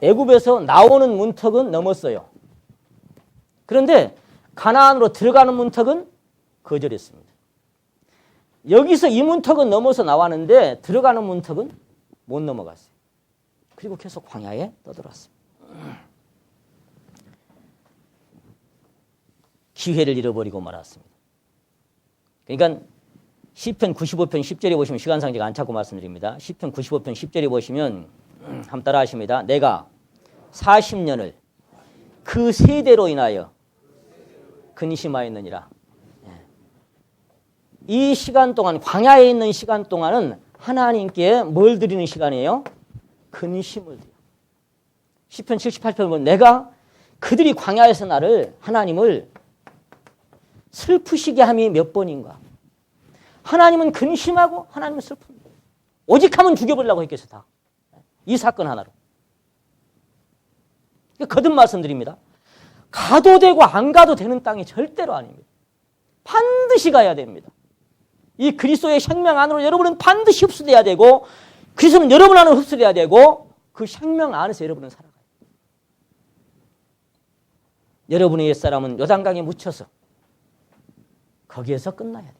애굽에서 나오는 문턱은 넘었어요. 그런데 가나안으로 들어가는 문턱은 거절했습니다. 여기서 이 문턱은 넘어서 나왔는데 들어가는 문턱은 못 넘어갔어요. 그리고 계속 광야에 떠들었습니다. 기회를 잃어버리고 말았습니다. 그러니까 시편 95편 10절에 보시면 시간상 제가 안 찾고 말씀드립니다. 시편 95편 10절에 보시면 한번 따라 하십니다. 내가 40년을 그 세대로 인하여 근심하였느니라. 이 시간 동안 광야에 있는 시간 동안은 하나님께 뭘 드리는 시간이에요? 근심을 드려요. 시편 78편 보면 내가 그들이 광야에서 나를 하나님을 슬프시게 함이 몇 번인가. 하나님은 근심하고 하나님은 슬픕니다. 오직 하면 죽여버리려고 했겠어 다. 이 사건 하나로. 거듭 말씀드립니다. 가도 되고 안 가도 되는 땅이 절대로 아닙니다. 반드시 가야 됩니다. 이 그리스도의 생명 안으로 여러분은 반드시 흡수돼야 되고 그리스도는 여러분 안으로 흡수돼야 되고 그 생명 안에서 여러분은 살아가야 돼요. 여러분의 옛사람은 요단강에 묻혀서 거기에서 끝나야 돼요.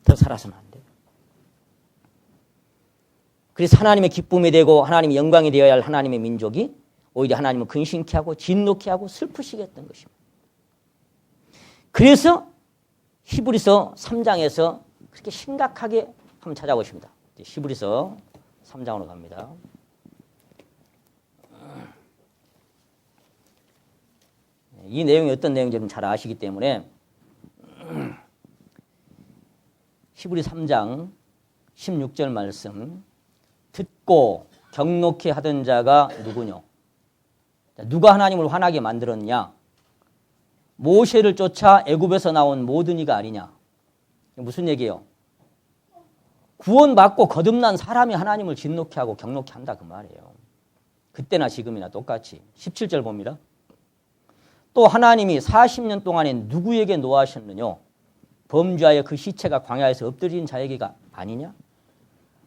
더 살아서는 안 돼요. 그래서 하나님의 기쁨이 되고 하나님의 영광이 되어야 할 하나님의 민족이 오히려 하나님을 근심케 하고 진노케 하고 슬프시게 했던 것입니다. 그래서 히브리서 3장에서 그렇게 심각하게 한번 찾아보십니다. 히브리서 3장으로 갑니다. 이 내용이 어떤 내용인지 잘 아시기 때문에 히브리 3장 16절 말씀. 듣고 경록히 하던 자가 누구뇨? 누가 하나님을 화나게 만들었냐? 모세를 쫓아 애굽에서 나온 모든 이가 아니냐? 무슨 얘기예요? 구원받고 거듭난 사람이 하나님을 진노케 하고 경록케 한다 그 말이에요. 그때나 지금이나 똑같이. 17절 봅니다. 또 하나님이 40년 동안에 누구에게 노하셨느냐? 범죄하여 그 시체가 광야에서 엎드린 자에게가 아니냐?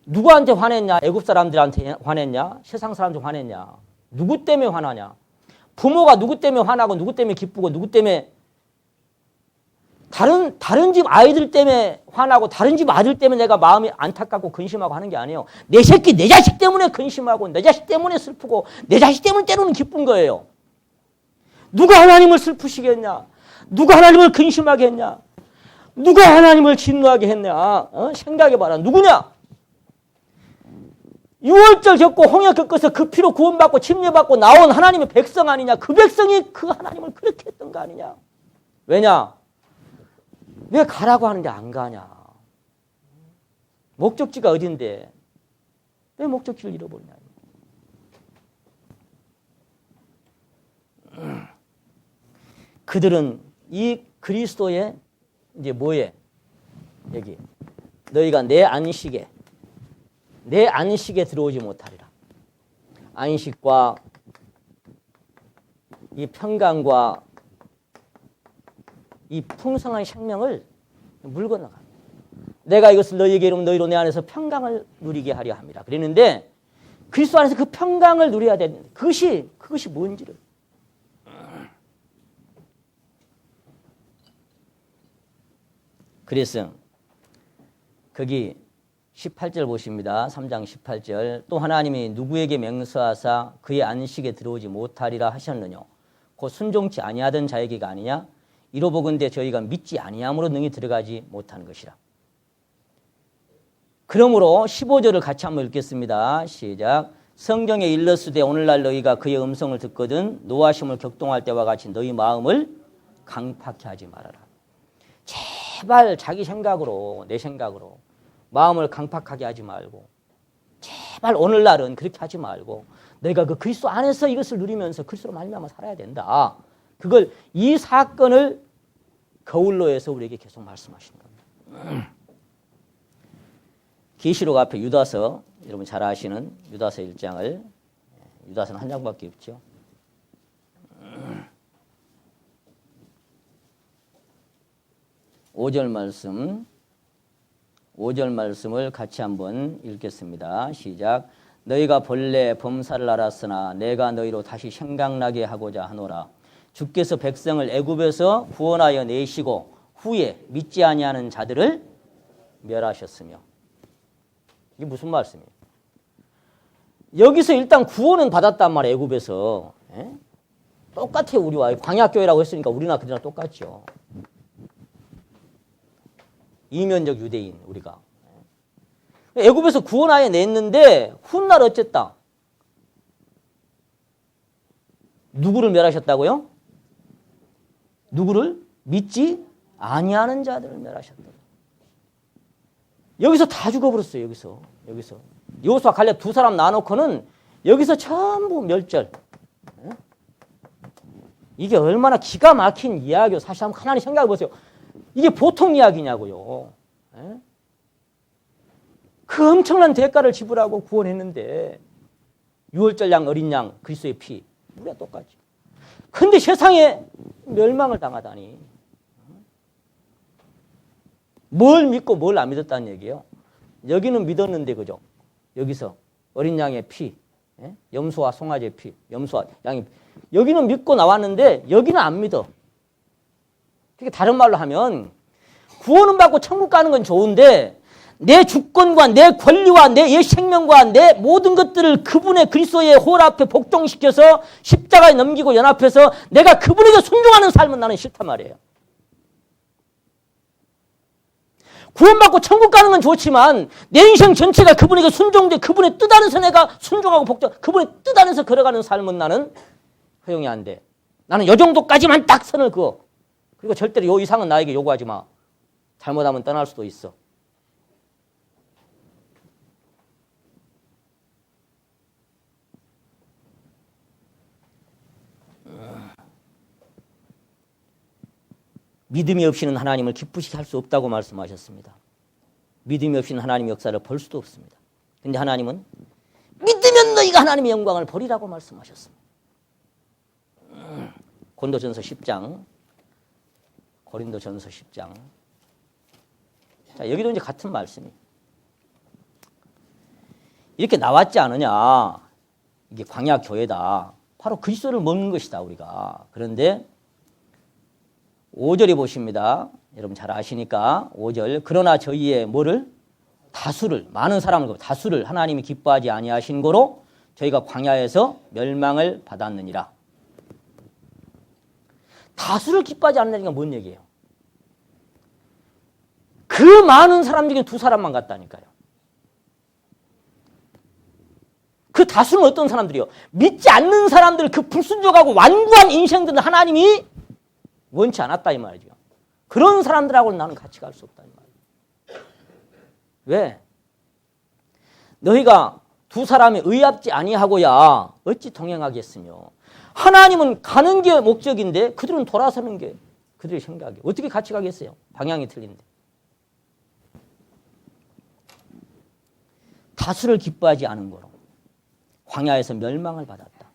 누구한테 화냈냐? 애굽 사람들한테 화냈냐? 세상 사람들 화냈냐? 누구 때문에 화나냐? 부모가 누구 때문에 화나고 누구 때문에 기쁘고 누구 때문에 다른 집 아이들 때문에 화나고 다른 집 아들 때문에 내가 마음이 안타깝고 근심하고 하는 게 아니에요. 내 새끼, 내 자식 때문에 근심하고 내 자식 때문에 슬프고 내 자식 때문에 때로는 기쁜 거예요. 누가 하나님을 슬프시겠냐? 누가 하나님을 근심하게 했냐? 누가 하나님을 진노하게 했냐? 생각해봐라. 누구냐? 6월절 겪고 홍해 겪어서 그 피로 구원받고 침례받고 나온 하나님의 백성 아니냐? 그 백성이 그 하나님을 그렇게 했던 거 아니냐? 왜냐? 왜 가라고 하는데 안 가냐? 목적지가 어딘데? 왜 목적지를 잃어버리냐? 그들은 이 그리스도의 이제 뭐에? 여기 너희가 내 안식에 들어오지 못하리라. 안식과 이 평강과 이 풍성한 생명을 물 건너가. 내가 이것을 너희에게 이루면 너희로 내 안에서 평강을 누리게 하려 합니다. 그랬는데 그리스도 안에서 그 평강을 누려야 되는 그것이 뭔지를. 그래서 거기 18절 보십니다. 3장 18절. 또 하나님이 누구에게 맹세하사 그의 안식에 들어오지 못하리라 하셨느냐? 곧 순종치 아니하던 자에게가 아니냐? 이로보건대 저희가 믿지 아니함으로 능히 들어가지 못하는 것이라. 그러므로 15절을 같이 한번 읽겠습니다. 시작. 성경에 일렀으되 오늘날 너희가 그의 음성을 듣거든 노하심을 격동할 때와 같이 너희 마음을 강팍히 하지 말아라. 제발 자기 생각으로 내 생각으로 마음을 강팍하게 하지 말고 제발 오늘날은 그렇게 하지 말고 내가 그 그리스도 안에서 이것을 누리면서 그리스도로 말미암아 살아야 된다. 그걸 이 사건을 거울로 해서 우리에게 계속 말씀하시는 겁니다. 계시록 앞에 유다서 여러분 잘 아시는 유다서 1장을 유다서는 한 장밖에 없죠. 5절 말씀을 같이 한번 읽겠습니다. 시작. 너희가 본래 범사를 알았으나 내가 너희로 다시 생각나게 하고자 하노라. 주께서 백성을 애굽에서 구원하여 내시고 후에 믿지 아니하는 자들을 멸하셨으며. 이게 무슨 말씀이에요? 여기서 일단 구원은 받았단 말이에요. 애굽에서. 똑같아요. 우리와 광야교회라고 했으니까 우리나 그들이나 똑같죠. 이면적 유대인 우리가. 애굽에서 구원하여 냈는데 훗날 어쨌다? 누구를 멸하셨다고요? 누구를? 믿지 아니하는 자들을 멸하셨다. 여기서 다 죽어버렸어요. 여기서 여호수아 갈렙 두 사람 나놓고는 여기서 전부 멸절. 이게 얼마나 기가 막힌 이야기요. 사실 한번 가만히 생각해 보세요. 이게 보통 이야기냐고요. 그 엄청난 대가를 지불하고 구원했는데 6월절 양 어린 양 그리스도의 피 우리가 똑같죠. 근데 세상에 멸망을 당하다니. 뭘 믿고 뭘 안 믿었다는 얘기예요. 여기는 믿었는데 그죠? 여기서 어린 양의 피, 염소와 송아지의 피, 염소와 양의 피. 여기는 믿고 나왔는데 여기는 안 믿어. 그러니까 다른 말로 하면 구원은 받고 천국 가는 건 좋은데 내 주권과 내 권리와 내 생명과 내 모든 것들을 그분의 그리스도의 홀 앞에 복종시켜서 십자가에 넘기고 연합해서 내가 그분에게 순종하는 삶은 나는 싫단 말이에요. 구원받고 천국 가는 건 좋지만 내 인생 전체가 그분에게 순종돼 그분의 뜻 안에서 내가 순종하고 복종, 그분의 뜻 안에서 걸어가는 삶은 나는 허용이 안 돼. 나는 요 정도까지만 딱 선을 그어. 그리고 절대로 요 이상은 나에게 요구하지 마. 잘못하면 떠날 수도 있어. 믿음이 없이는 하나님을 기쁘시게 할 수 없다고 말씀하셨습니다. 믿음이 없이는 하나님의 역사를 볼 수도 없습니다. 그런데 하나님은 믿으면 너희가 하나님의 영광을 보리라고 말씀하셨습니다. 고린도전서 10장. 고린도전서 10장. 자, 여기도 이제 같은 말씀이 이렇게 나왔지 않느냐. 이게 광야 교회다. 바로 그리스도를 먹는 것이다, 우리가. 그런데 5절에 보십니다. 여러분 잘 아시니까 5절. 그러나 저희의 뭐를? 다수를, 많은 사람을, 다수를 하나님이 기뻐하지 아니하신 거로 저희가 광야에서 멸망을 받았느니라. 다수를 기뻐하지 않는다니까 뭔 얘기예요? 그 많은 사람 중에 2사람만 갔다니까요. 그 다수는 어떤 사람들이요? 믿지 않는 사람들, 그 불순종하고 완고한 인생들은 하나님이 원치 않았다 이 말이죠. 그런 사람들하고는 나는 같이 갈 수 없다 이 말이에요. 왜? 너희가 2사람이 의합지 아니하고야 어찌 동행하겠으며. 하나님은 가는 게 목적인데 그들은 돌아서는 게 그들의 생각이에요. 어떻게 같이 가겠어요? 방향이 틀린데. 다수를 기뻐하지 않은 거로 광야에서 멸망을 받았다.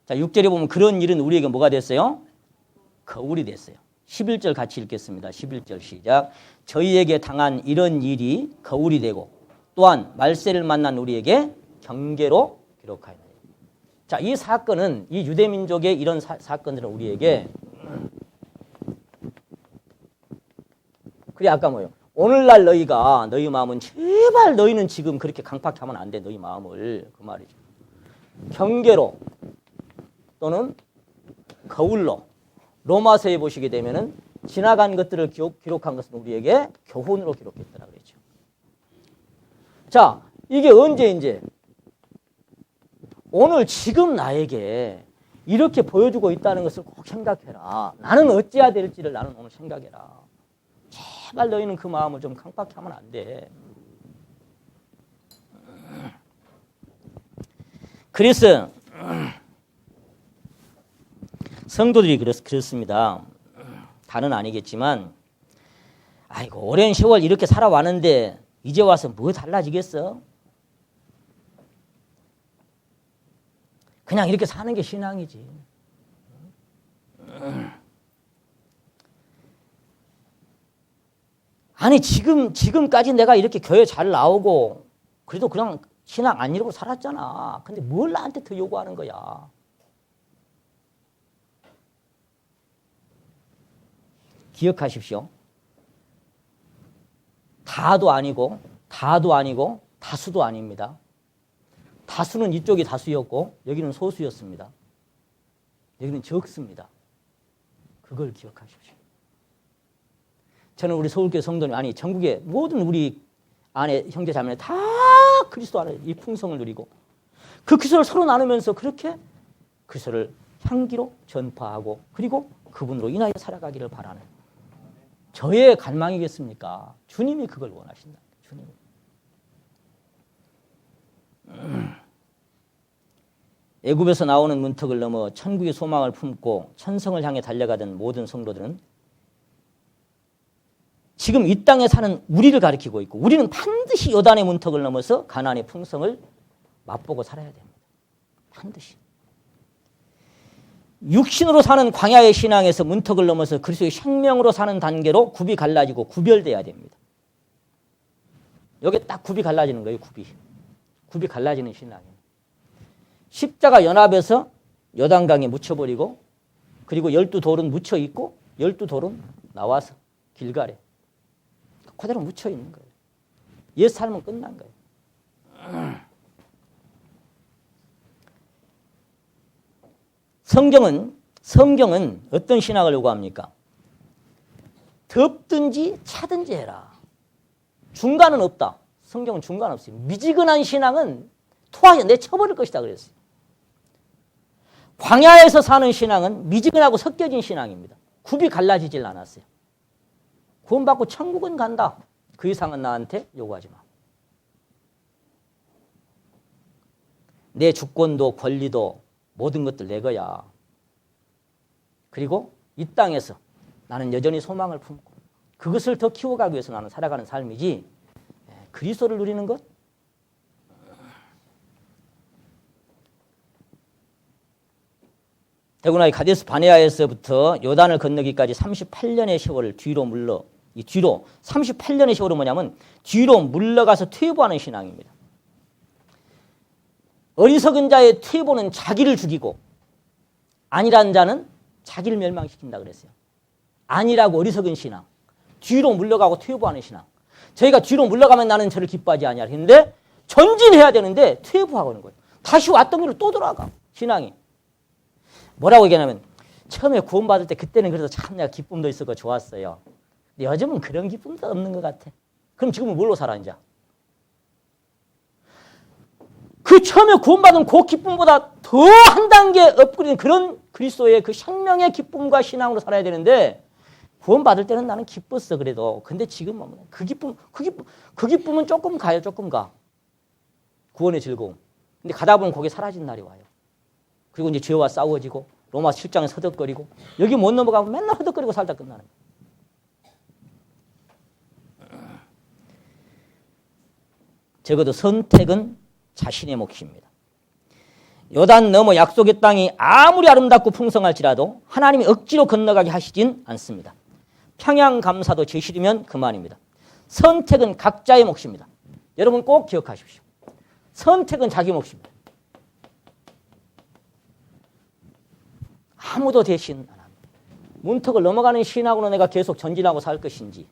자, 6절에 보면 그런 일은 우리에게 뭐가 됐어요? 거울이 됐어요. 11절 같이 읽겠습니다. 11절 시작. 저희에게 당한 이런 일이 거울이 되고 또한 말세를 만난 우리에게 경계로 기록하였다. 자, 이 사건은, 이 유대민족의 이런 사건들은 우리에게, 그래, 아까 뭐예요? 오늘날 너희가, 너희 마음은 제발 너희는 지금 그렇게 강팍히 하면 안 돼, 너희 마음을. 그 말이죠. 경계로 또는 거울로. 로마서에 보시게 되면은 지나간 것들을 기록한 것은 우리에게 교훈으로 기록했더라 그랬죠. 자, 이게 언제 이제? 오늘 지금 나에게 이렇게 보여주고 있다는 것을 꼭 생각해라. 나는 어찌해야 될지를 나는 오늘 생각해라. 제발 너희는 그 마음을 좀 강팍히 하면 안 돼. 그래서 성도들이 그렇습니다. 다는 아니겠지만 아이고 오랜 세월 이렇게 살아왔는데 이제 와서 뭐 달라지겠어? 그냥 이렇게 사는 게 신앙이지. 아니 지금까지 내가 이렇게 교회 잘 나오고 그래도 그냥 신앙 안 이루고 살았잖아. 근데 뭘 나한테 더 요구하는 거야? 기억하십시오. 다도 아니고 다수도 아닙니다. 다수는 이쪽이 다수였고 여기는 소수였습니다. 여기는 적습니다. 그걸 기억하십시오. 저는 우리 서울교회 성도님, 아니 전국의 모든 우리 안에 형제 자매는 다 그리스도 안에 이 풍성을 누리고 그 그리스도를 서로 나누면서 그렇게 그리스도를 향기로 전파하고 그리고 그분으로 인하여 살아가기를 바라는 저의 갈망이겠습니까? 주님이 그걸 원하신다. 주님. 애굽에서 나오는 문턱을 넘어 천국의 소망을 품고 천성을 향해 달려가던 모든 성도들은 지금 이 땅에 사는 우리를 가리키고 있고 우리는 반드시 요단의 문턱을 넘어서 가나안의 풍성을 맛보고 살아야 됩니다. 반드시. 육신으로 사는 광야의 신앙에서 문턱을 넘어서 그리스도의 생명으로 사는 단계로 굽이 갈라지고 구별돼야 됩니다. 여기 딱 굽이 갈라지는 거예요. 굽이 갈라지는 신앙이에요. 십자가 연합에서 요단강에 묻혀버리고 그리고 12돌은 묻혀있고 12돌은 나와서 길가래 그대로 묻혀있는 거예요. 옛 삶은 끝난 거예요. 성경은 어떤 신앙을 요구합니까? 덥든지 차든지 해라. 중간은 없다. 성경은 중간 없어요. 미지근한 신앙은 토하여 내쳐버릴 것이다 그랬어요. 광야에서 사는 신앙은 미지근하고 섞여진 신앙입니다. 굽이 갈라지질 않았어요. 구원받고 천국은 간다. 그 이상은 나한테 요구하지 마. 내 주권도 권리도 모든 것들 내 거야. 그리고 이 땅에서 나는 여전히 소망을 품고 그것을 더 키워가기 위해서 나는 살아가는 삶이지 그리스도를 누리는 것? 더구나 이 가데스 바네아에서부터 요단을 건너기까지 38년의 세월을 뒤로 38년의 세월은 뭐냐면 뒤로 물러가서 퇴보하는 신앙입니다. 어리석은 자의 퇴보는 자기를 죽이고 아니라는 자는 자기를 멸망시킨다 그랬어요. 아니라고 어리석은 신앙, 뒤로 물러가고 퇴보하는 신앙. 저희가 뒤로 물러가면 나는 저를 기뻐하지 아니하라 했는데 전진해야 되는데 퇴보하고 있는 거예요. 다시 왔던 길로 또 돌아가 신앙이. 뭐라고 얘기하냐면 처음에 구원받을 때 그때는 그래도 참 내가 기쁨도 있었고 좋았어요. 근데 요즘은 그런 기쁨도 없는 것 같아. 그럼 지금은 뭘로 살아 이제? 그 처음에 구원받은 그 기쁨보다 더 한 단계 업그레이드 그런 그리스도의 그 생명의 기쁨과 신앙으로 살아야 되는데 구원받을 때는 나는 기뻤어 그래도. 근데 지금은 그 기쁨은 조금 가요. 조금 가. 구원의 즐거움. 근데 가다 보면 거기에 사라진 날이 와요. 그리고 이제 죄와 싸워지고 로마 7장에 허덕거리고 여기 못 넘어가면 맨날 허덕거리고 살다 끝나는 거예요. 적어도 선택은 자신의 몫입니다. 요단 너머 약속의 땅이 아무리 아름답고 풍성할지라도 하나님이 억지로 건너가게 하시진 않습니다. 평양감사도 제 싫으면 그만입니다. 선택은 각자의 몫입니다. 여러분 꼭 기억하십시오. 선택은 자기 몫입니다. 아무도 대신 안 합니다. 문턱을 넘어가는 신앙으로 내가 계속 전진하고 살 것인지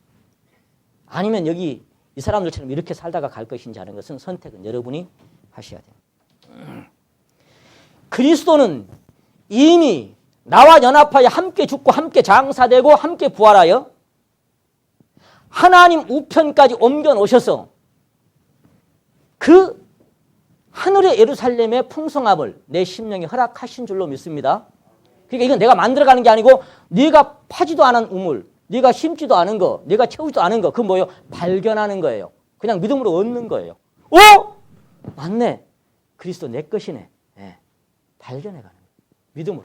아니면 여기 이 사람들처럼 이렇게 살다가 갈 것인지 하는 것은 선택은 여러분이 하셔야 돼요. 그리스도는 이미 나와 연합하여 함께 죽고 함께 장사되고 함께 부활하여 하나님 우편까지 옮겨 놓으셔서 그 하늘의 예루살렘의 풍성함을 내 심령에 허락하신 줄로 믿습니다. 그러니까 이건 내가 만들어가는 게 아니고 네가 파지도 않은 우물, 네가 심지도 않은 거, 네가 채우지도 않은 거, 그건 뭐예요? 발견하는 거예요. 그냥 믿음으로 얻는 거예요. 맞네. 그리스도 내 것이네. 네. 발견해가는 거예요. 믿음으로.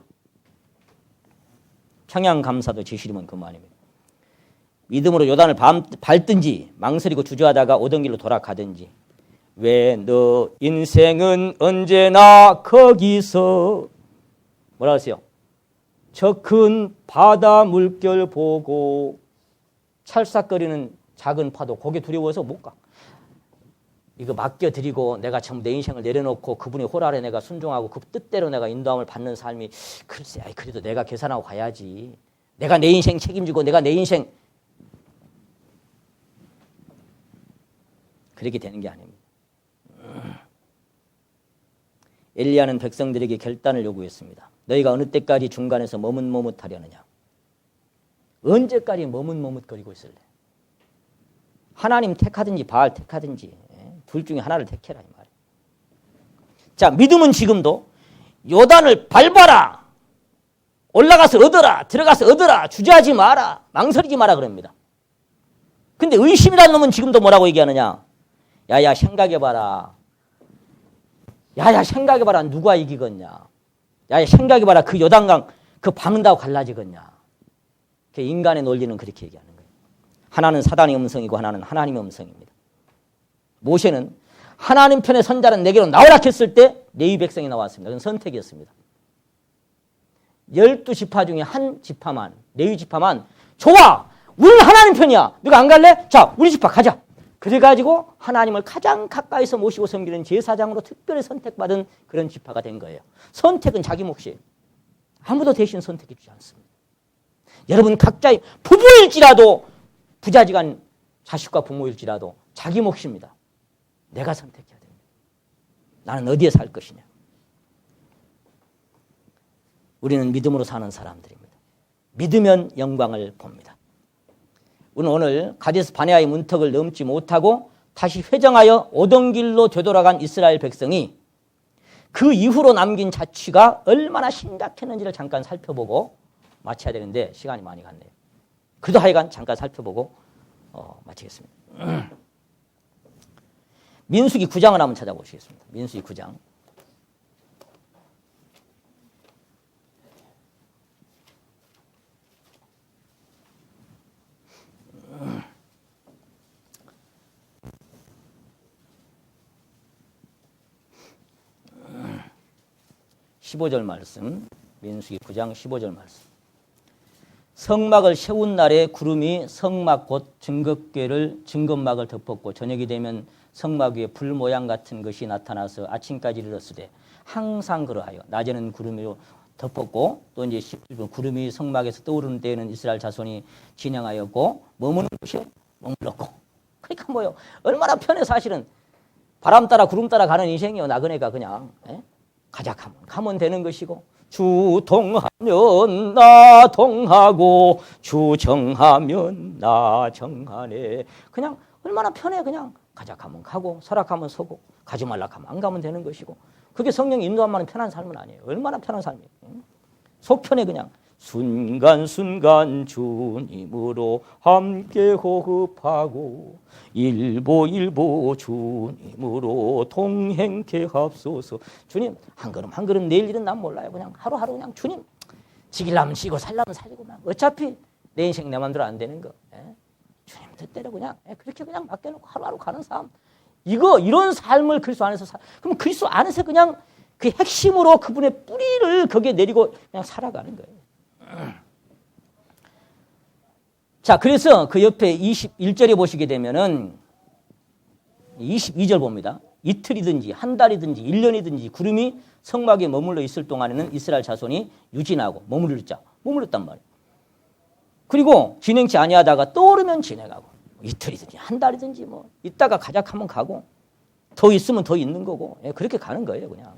평양감사도 제시리면 그만입니다. 믿음으로 요단을 밟든지 망설이고 주저하다가 오던 길로 돌아가든지 왜 너 인생은 언제나 거기서 뭐라 하세요? 저 큰 바다 물결 보고 찰싹거리는 작은 파도 거기에 두려워서 못 가. 이거 맡겨드리고 내가 전부 내 인생을 내려놓고 그분의 호랄에 내가 순종하고 그 뜻대로 내가 인도함을 받는 삶이 글쎄 그래도 내가 계산하고 가야지. 내가 내 인생 책임지고 내가 내 인생 그렇게 되는 게 아닙니다. 엘리야는 백성들에게 결단을 요구했습니다. 너희가 어느 때까지 중간에서 머뭇머뭇하려느냐. 언제까지 머뭇머뭇거리고 있을래. 하나님 택하든지 바알 택하든지 둘 중에 하나를 택해라 이 말이에요. 자, 믿음은 지금도 요단을 밟아라. 올라가서 얻어라. 들어가서 얻어라. 주저하지 마라. 망설이지 마라 그럽니다. 근데 의심이라는 놈은 지금도 뭐라고 얘기하느냐. 야야 생각해봐라. 야야 생각해봐라. 누가 이기겠냐. 야야 생각해봐라. 그 요단강 그 밟는다고 갈라지겠냐. 인간의 논리는 그렇게 얘기하는 거예요. 하나는 사단의 음성이고 하나는 하나님의 음성입니다. 모세는 하나님 편에 선 자는 내게로 나오라 했을 때 레위 백성이 나왔습니다. 그건 선택이었습니다. 12지파 중에 한 지파만, 레위 지파만 좋아! 우리는 하나님 편이야. 너가 안 갈래? 자, 우리 지파 가자. 그래가지고 하나님을 가장 가까이서 모시고 섬기는 제사장으로 특별히 선택받은 그런 지파가 된 거예요. 선택은 자기 몫이에요. 아무도 대신 선택해 주지 않습니다. 여러분 각자의 부부일지라도 부자지간 자식과 부모일지라도 자기 몫입니다. 내가 선택해야 됩니다. 나는 어디에 살 것이냐. 우리는 믿음으로 사는 사람들입니다. 믿으면 영광을 봅니다. 우리는 오늘 가데스 바네아의 문턱을 넘지 못하고 다시 회정하여 오던 길로 되돌아간 이스라엘 백성이 그 이후로 남긴 자취가 얼마나 심각했는지를 잠깐 살펴보고 마쳐야 되는데 시간이 많이 갔네요. 그래도 하여간 잠깐 살펴보고 마치겠습니다. 민수기 9장을 한번 찾아보시겠습니다. 민수기 9장. 15절 말씀. 민수기 9장 15절 말씀. 성막을 세운 날에 구름이 성막 곧 증거막을 덮었고 저녁이 되면 성막 위에 불 모양 같은 것이 나타나서 아침까지 이르렀으되 항상 그러하여 낮에는 구름이 덮었고 또 이제 17분 구름이 성막에서 떠오르는 때에는 이스라엘 자손이 진행하였고 머무는 곳에 머물렀고. 그러니까 뭐요? 얼마나 편해 사실은. 바람 따라 구름 따라 가는 인생이요. 나그네가 그냥 가면 되는 것이고 주 동하면 나 동하고 주 정하면 나 정하네. 그냥 얼마나 편해. 그냥 가자하면 가고 서락하면 서고 가지 말라 하면 안 가면 되는 것이고 그게 성령이 인도한 편한 삶은 아니에요. 얼마나 편한 삶이에요. 속 편해. 그냥 순간순간 주님으로 함께 호흡하고 일보일보 주님으로 동행케 합소서. 주님 한 걸음 내일 일은 난 몰라요. 그냥 하루하루 그냥 주님 지기려면 지고 살려면 살리고 어차피 내 인생 내 맘대로 안 되는 거 주님 뜻대로 그냥 그렇게 그냥 맡겨놓고 하루하루 가는 삶. 이런 삶을 그리스도 안에서 그럼 그리스도 안에서 그냥 그 핵심으로 그분의 뿌리를 거기에 내리고 그냥 살아가는 거예요. 자, 그래서 그 옆에 21절에 보시게 되면은 22절 봅니다. 이틀이든지 한 달이든지 1년이든지 구름이 성막에 머물러 있을 동안에는 이스라엘 자손이 유진하고 머물렀단 말이에요. 그리고 진행치 아니하다가 떠오르면 진행하고 이틀이든지 한 달이든지 뭐 있다가 가작하면 가고 더 있으면 더 있는 거고 그렇게 가는 거예요. 그냥.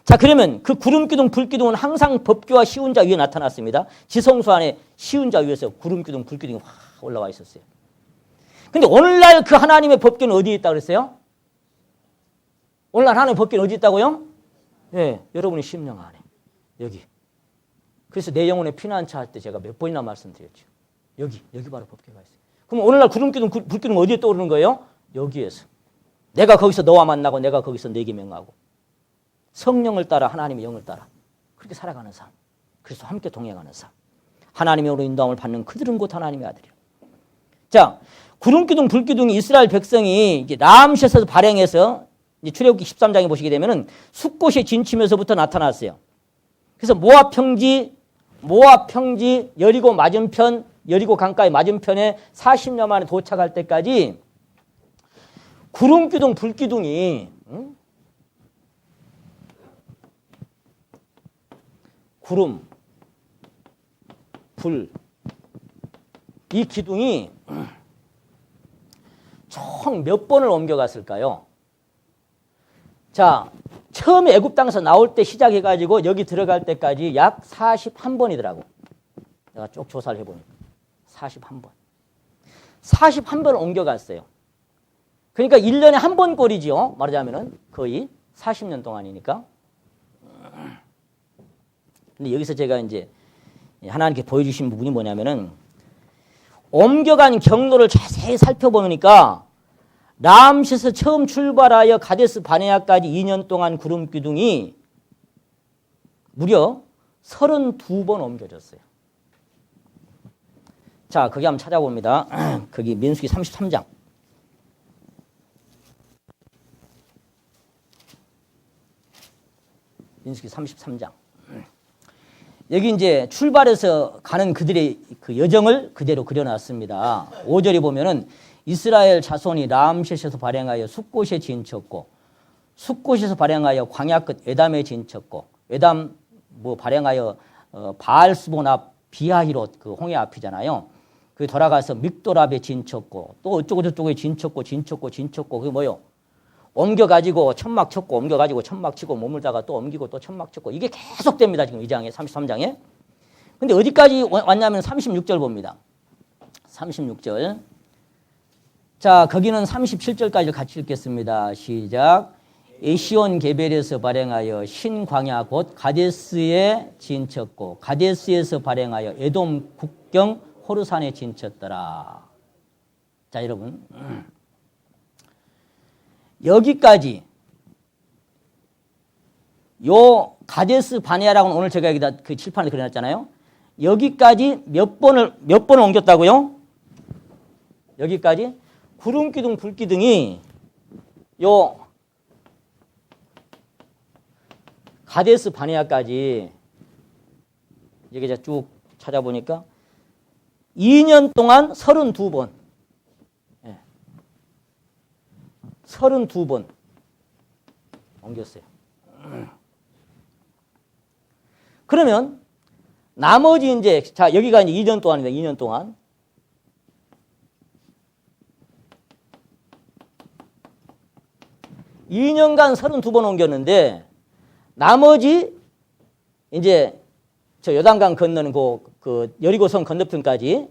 자, 그러면 그 구름기둥 불기둥은 항상 법궤와 시운자 위에 나타났습니다. 지성소 안에 시운자 위에서 구름기둥 불기둥이 확 올라와 있었어요. 근데 오늘날 그 하나님의 법궤는 어디에 있다고 그랬어요? 오늘날 하나님의 법궤는 어디 있다고요? 네, 여러분의 심령 안에 여기. 그래서 내 영혼의 피난처 할 때 제가 몇 번이나 말씀드렸죠. 여기 바로 법궤가 있어요. 그럼 오늘날 구름기둥 불기둥 어디에 떠오르는 거예요? 여기에서. 내가 거기서 너와 만나고 내가 거기서 내게 명하고 성령을 따라 하나님의 영을 따라 그렇게 살아가는 삶. 그래서 함께 동행하는 삶. 하나님의 영으로 인도함을 받는 그들은 곧 하나님의 아들이요. 자, 구름기둥 불기둥이 이스라엘 백성이 이제 람셋에서 발행해서 이제 출애굽기 13장에 보시게 되면은 숫곳에 진치면서부터 나타났어요. 그래서 모압 평지 여리고 맞은편 여리고 강가의 맞은편에 40년 만에 도착할 때까지 구름기둥 불기둥이 구름, 불, 이 기둥이 총 몇 번을 옮겨갔을까요? 자, 처음에 애굽 땅에서 나올 때 시작해가지고 여기 들어갈 때까지 약 41번이더라고. 내가 쭉 조사를 해보니까 41번. 41번을 옮겨갔어요. 그러니까 1년에 한 번 꼴이지요. 말하자면은 거의 40년 동안이니까. 근데 여기서 제가 이제 하나님께 보여주신 부분이 뭐냐면은 옮겨간 경로를 자세히 살펴보니까 람셋에서 처음 출발하여 가데스 바네아까지 2년 동안 구름기둥이 무려 32번 옮겨졌어요. 자, 거기 한번 찾아봅니다. 거기 민수기 33장. 민수기 33장. 여기 이제 출발해서 가는 그들의 그 여정을 그대로 그려놨습니다. 5절에 보면은 이스라엘 자손이 람셋에서 발행하여 숫곳에 진쳤고 숫곳에서 발행하여 광야 끝 에담에 진쳤고 에담 발행하여 바알스본 앞 비하히롯 그 홍해 앞이잖아요. 그 돌아가서 믹돌압에 진쳤고 또 어쩌고 저쩌고에 진쳤고 그게 뭐요? 옮겨가지고 천막 쳤고 옮겨가지고 천막 치고 머물다가 또 옮기고 또 천막 쳤고 이게 계속됩니다. 지금 2장에 33장에. 근데 어디까지 왔냐면 36절 봅니다. 36절. 자, 거기는 37절까지 같이 읽겠습니다. 시작. 에시온 게벨에서 발행하여 신광야 곧 가데스에 진쳤고 가데스에서 발행하여 에돔 국경 호르산에 진쳤더라. 자, 여러분. 여기까지 요 가데스 바네아라고는 오늘 제가 여기다 그 칠판에 그려놨잖아요. 여기까지 몇 번을 옮겼다고요? 여기까지 구름기둥 불기둥이 요 가데스 바네아까지 여기 제가 쭉 찾아보니까 2년 동안 32번. 32번 옮겼어요. 그러면 나머지 이제 자 여기가 이제 2년 동안입니다. 2년 동안. 2년간 32번 옮겼는데 나머지 이제 저 요단강 건너는 그 여리고성 건너편까지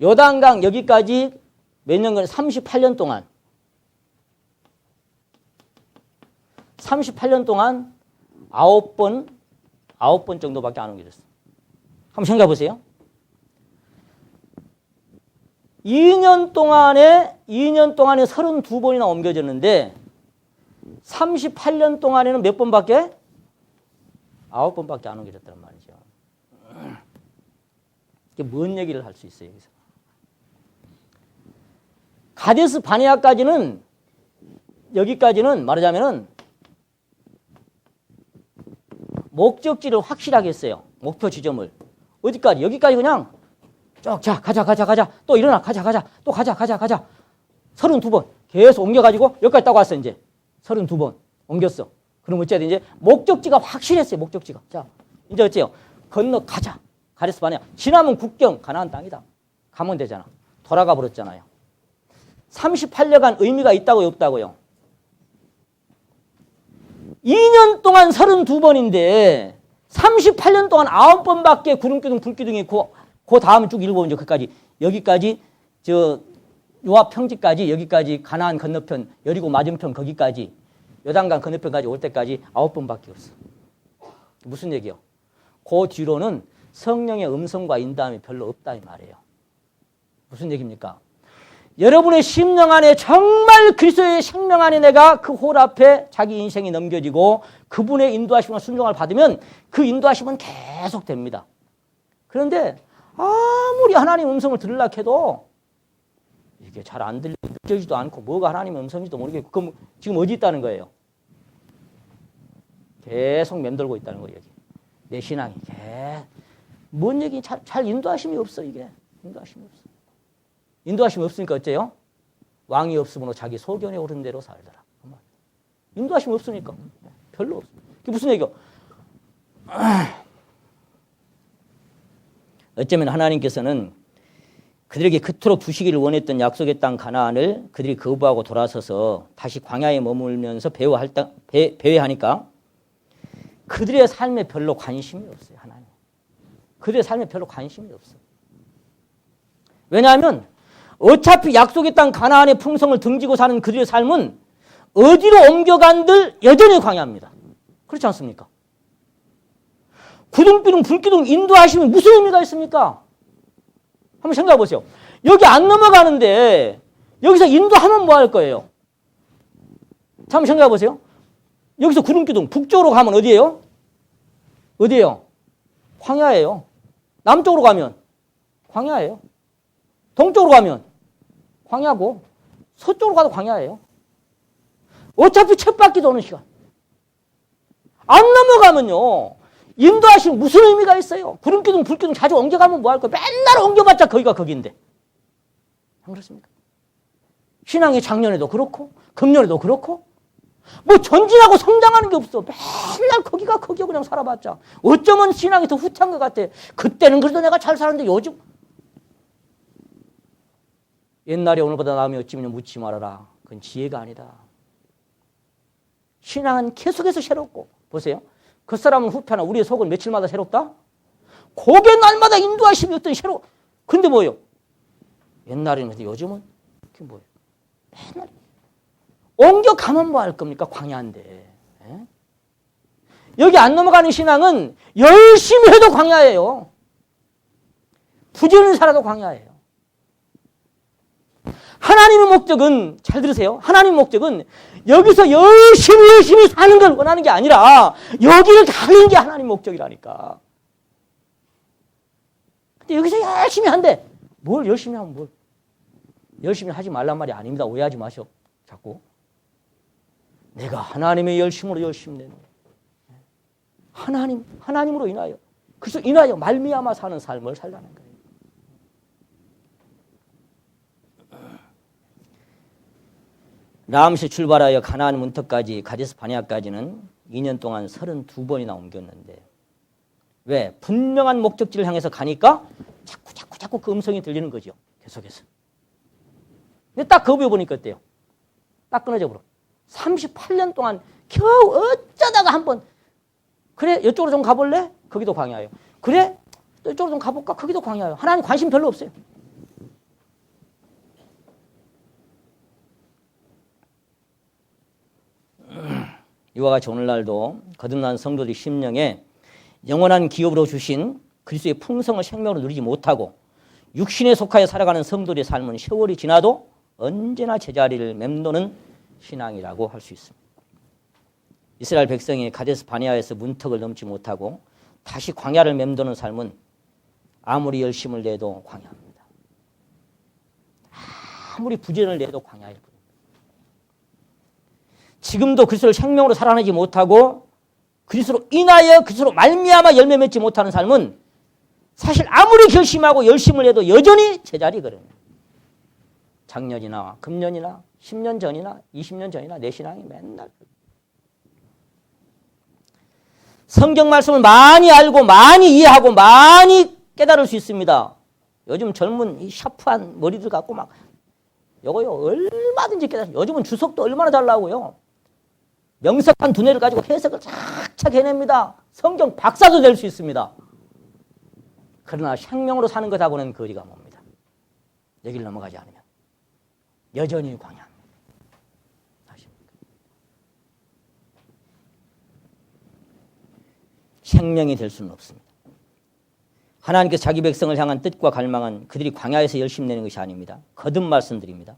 요단강 여기까지 몇 년간 38년 동안 9번 정도밖에 안 옮겨졌어요. 한번 생각해 보세요. 2년 동안에 32번이나 옮겨졌는데 38년 동안에는 몇 번밖에? 9번밖에 안 옮겨졌단 말이죠. 이게 뭔 얘기를 할 수 있어요, 여기서? 가데스 바네아까지는 여기까지는 말하자면은 목적지를 확실하게 했어요. 목표 지점을. 어디까지? 여기까지 그냥 쭉 자, 가자. 또 일어나. 가자. 또 가자. 32번. 계속 옮겨가지고 여기까지 딱 왔어, 이제. 32번. 옮겼어. 그럼 어째야 돼? 이제 목적지가 확실했어요, 목적지가. 자, 이제 어째요? 건너가자. 가데스 바네아. 지나면 국경, 가나안 땅이다. 가면 되잖아. 돌아가 버렸잖아요. 38년간 의미가 있다고요, 없다고요? 2년 동안 32번인데 38년 동안 9번밖에 구름기둥, 불기둥이 있고 그 다음에 쭉 읽어보죠. 여기까지 저 요압 평지까지 여기까지 가나안 건너편 여리고 맞은편 거기까지 요단강 건너편까지 올 때까지 9번밖에 없어. 무슨 얘기요? 그 뒤로는 성령의 음성과 인도함이 별로 없다 이 말이에요. 무슨 얘기입니까? 여러분의 심령 안에 정말 그리스도의 생명 안에 내가 그 홀 앞에 자기 인생이 넘겨지고 그분의 인도하심과 순종을 받으면 그 인도하심은 계속 됩니다. 그런데 아무리 하나님 음성을 들으려 해도 이게 잘 안 들리고 느껴지지도 않고 뭐가 하나님의 음성인지도 모르겠고 그럼 지금 어디 있다는 거예요? 계속 맴돌고 있다는 거예요. 여기. 내 신앙이 뭔 얘기 잘 인도하심이 없어 이게. 인도하심이 없어. 인도하심이 없으니까 어째요? 왕이 없으므로 자기 소견에 오른 대로 살더라. 인도하심이 없으니까 별로 없어. 그게 무슨 얘기요? 어쩌면 하나님께서는 그들에게 그토록 주시기를 원했던 약속의 땅 가나안을 그들이 거부하고 돌아서서 다시 광야에 머물면서 배회하니까 그들의 삶에 별로 관심이 없어요. 하나님. 그들의 삶에 별로 관심이 없어요. 왜냐하면 어차피 약속의 땅 가나안의 풍성을 등지고 사는 그들의 삶은 어디로 옮겨간들 여전히 광야입니다. 그렇지 않습니까? 구둥기둥 불기둥 인도하시면 무슨 의미가 있습니까? 한번 생각해 보세요. 여기 안 넘어가는데 여기서 인도하면 뭐 할 거예요? 자, 한번 생각해 보세요. 여기서 구둥기둥 북쪽으로 가면 어디예요? 어디예요? 광야예요. 남쪽으로 가면 광야예요. 동쪽으로 가면 광야고 서쪽으로 가도 광야예요. 어차피 쳇바퀴 도는 시간. 안 넘어가면요. 인도하시면 무슨 의미가 있어요? 구름기둥 불기둥 자주 옮겨가면 뭐 할 거예요? 맨날 옮겨봤자 거기가 거기인데. 안 그렇습니까? 신앙의 작년에도 그렇고 금년에도 그렇고 뭐 전진하고 성장하는 게 없어. 맨날 거기가 거기고 그냥 살아봤자. 어쩌면 신앙이 더 후퇴한 것 같아. 그때는 그래도 내가 잘 살았는데 요즘 옛날에 오늘보다 나음이 어찌면 묻지 말아라. 그건 지혜가 아니다. 신앙은 계속해서 새롭고 보세요. 그 사람은 후패나 우리의 속은 며칠마다 새롭다? 그게 날마다 인도하심이 어떤 새로. 근데 뭐예요? 옛날에는 근데 요즘은 그게 뭐예요? 맨날 옮겨가면 뭐 할 겁니까? 광야인데. 에? 여기 안 넘어가는 신앙은 열심히 해도 광야예요. 부지런히 살아도 광야예요. 하나님의 목적은 잘 들으세요. 하나님의 목적은 여기서 열심히 사는 걸 원하는 게 아니라 여기를 가는 게 하나님의 목적이라니까. 근데 여기서 열심히 한대. 뭘 열심히 하면 뭘. 열심히 하지 말란 말이 아닙니다. 오해하지 마시오. 자꾸. 내가 하나님의 열심으로 열심히 냈네. 하나님으로 인하여, 그래서 인하여 말미암아 사는 삶을 살라는 거예요. 라암시 출발하여 가나안 문턱까지 가데스 바네아까지는 2년 동안 32번이나 옮겼는데, 왜? 분명한 목적지를 향해서 가니까 자꾸 그 음성이 들리는 거죠. 계속해서. 근데 딱 거부해 보니까 어때요? 딱 끊어져 버려. 38년 동안 겨우 어쩌다가 한번, 그래 이쪽으로 좀 가볼래? 거기도 광야예요. 그래 또 이쪽으로 좀 가볼까? 거기도 광야예요. 하나님 관심 별로 없어요. 이와 같이 오늘날도 거듭난 성도들의 심령에 영원한 기업으로 주신 그리스도의 풍성을 생명으로 누리지 못하고 육신에 속하여 살아가는 성도들의 삶은 세월이 지나도 언제나 제자리를 맴도는 신앙이라고 할 수 있습니다. 이스라엘 백성이 가데스 바네아에서 문턱을 넘지 못하고 다시 광야를 맴도는 삶은 아무리 열심을 내도 광야입니다. 아무리 부전을 내도 광야일 뿐입니다. 지금도 그리스도를 생명으로 살아내지 못하고 그리스도로 인하여 그리스도로 말미암아 열매 맺지 못하는 삶은 사실 아무리 결심하고 열심을 해도 여전히 제자리거든요. 작년이나 금년이나 10년 전이나 20년 전이나 내 신앙이 맨날 성경 말씀을 많이 알고 많이 이해하고 많이 깨달을 수 있습니다. 요즘 젊은 이 샤프한 머리들 갖고 막 요거요 얼마든지 깨달아요. 요즘은 주석도 얼마나 잘 나오고요. 명석한 두뇌를 가지고 해석을 착착 해냅니다. 성경 박사도 될 수 있습니다. 그러나 생명으로 사는 것하고는 거리가 멉니다. 여기를 넘어가지 않으면 여전히 광야입니다. 생명이 될 수는 없습니다. 하나님께서 자기 백성을 향한 뜻과 갈망은 그들이 광야에서 열심 내는 것이 아닙니다. 거듭 말씀드립니다.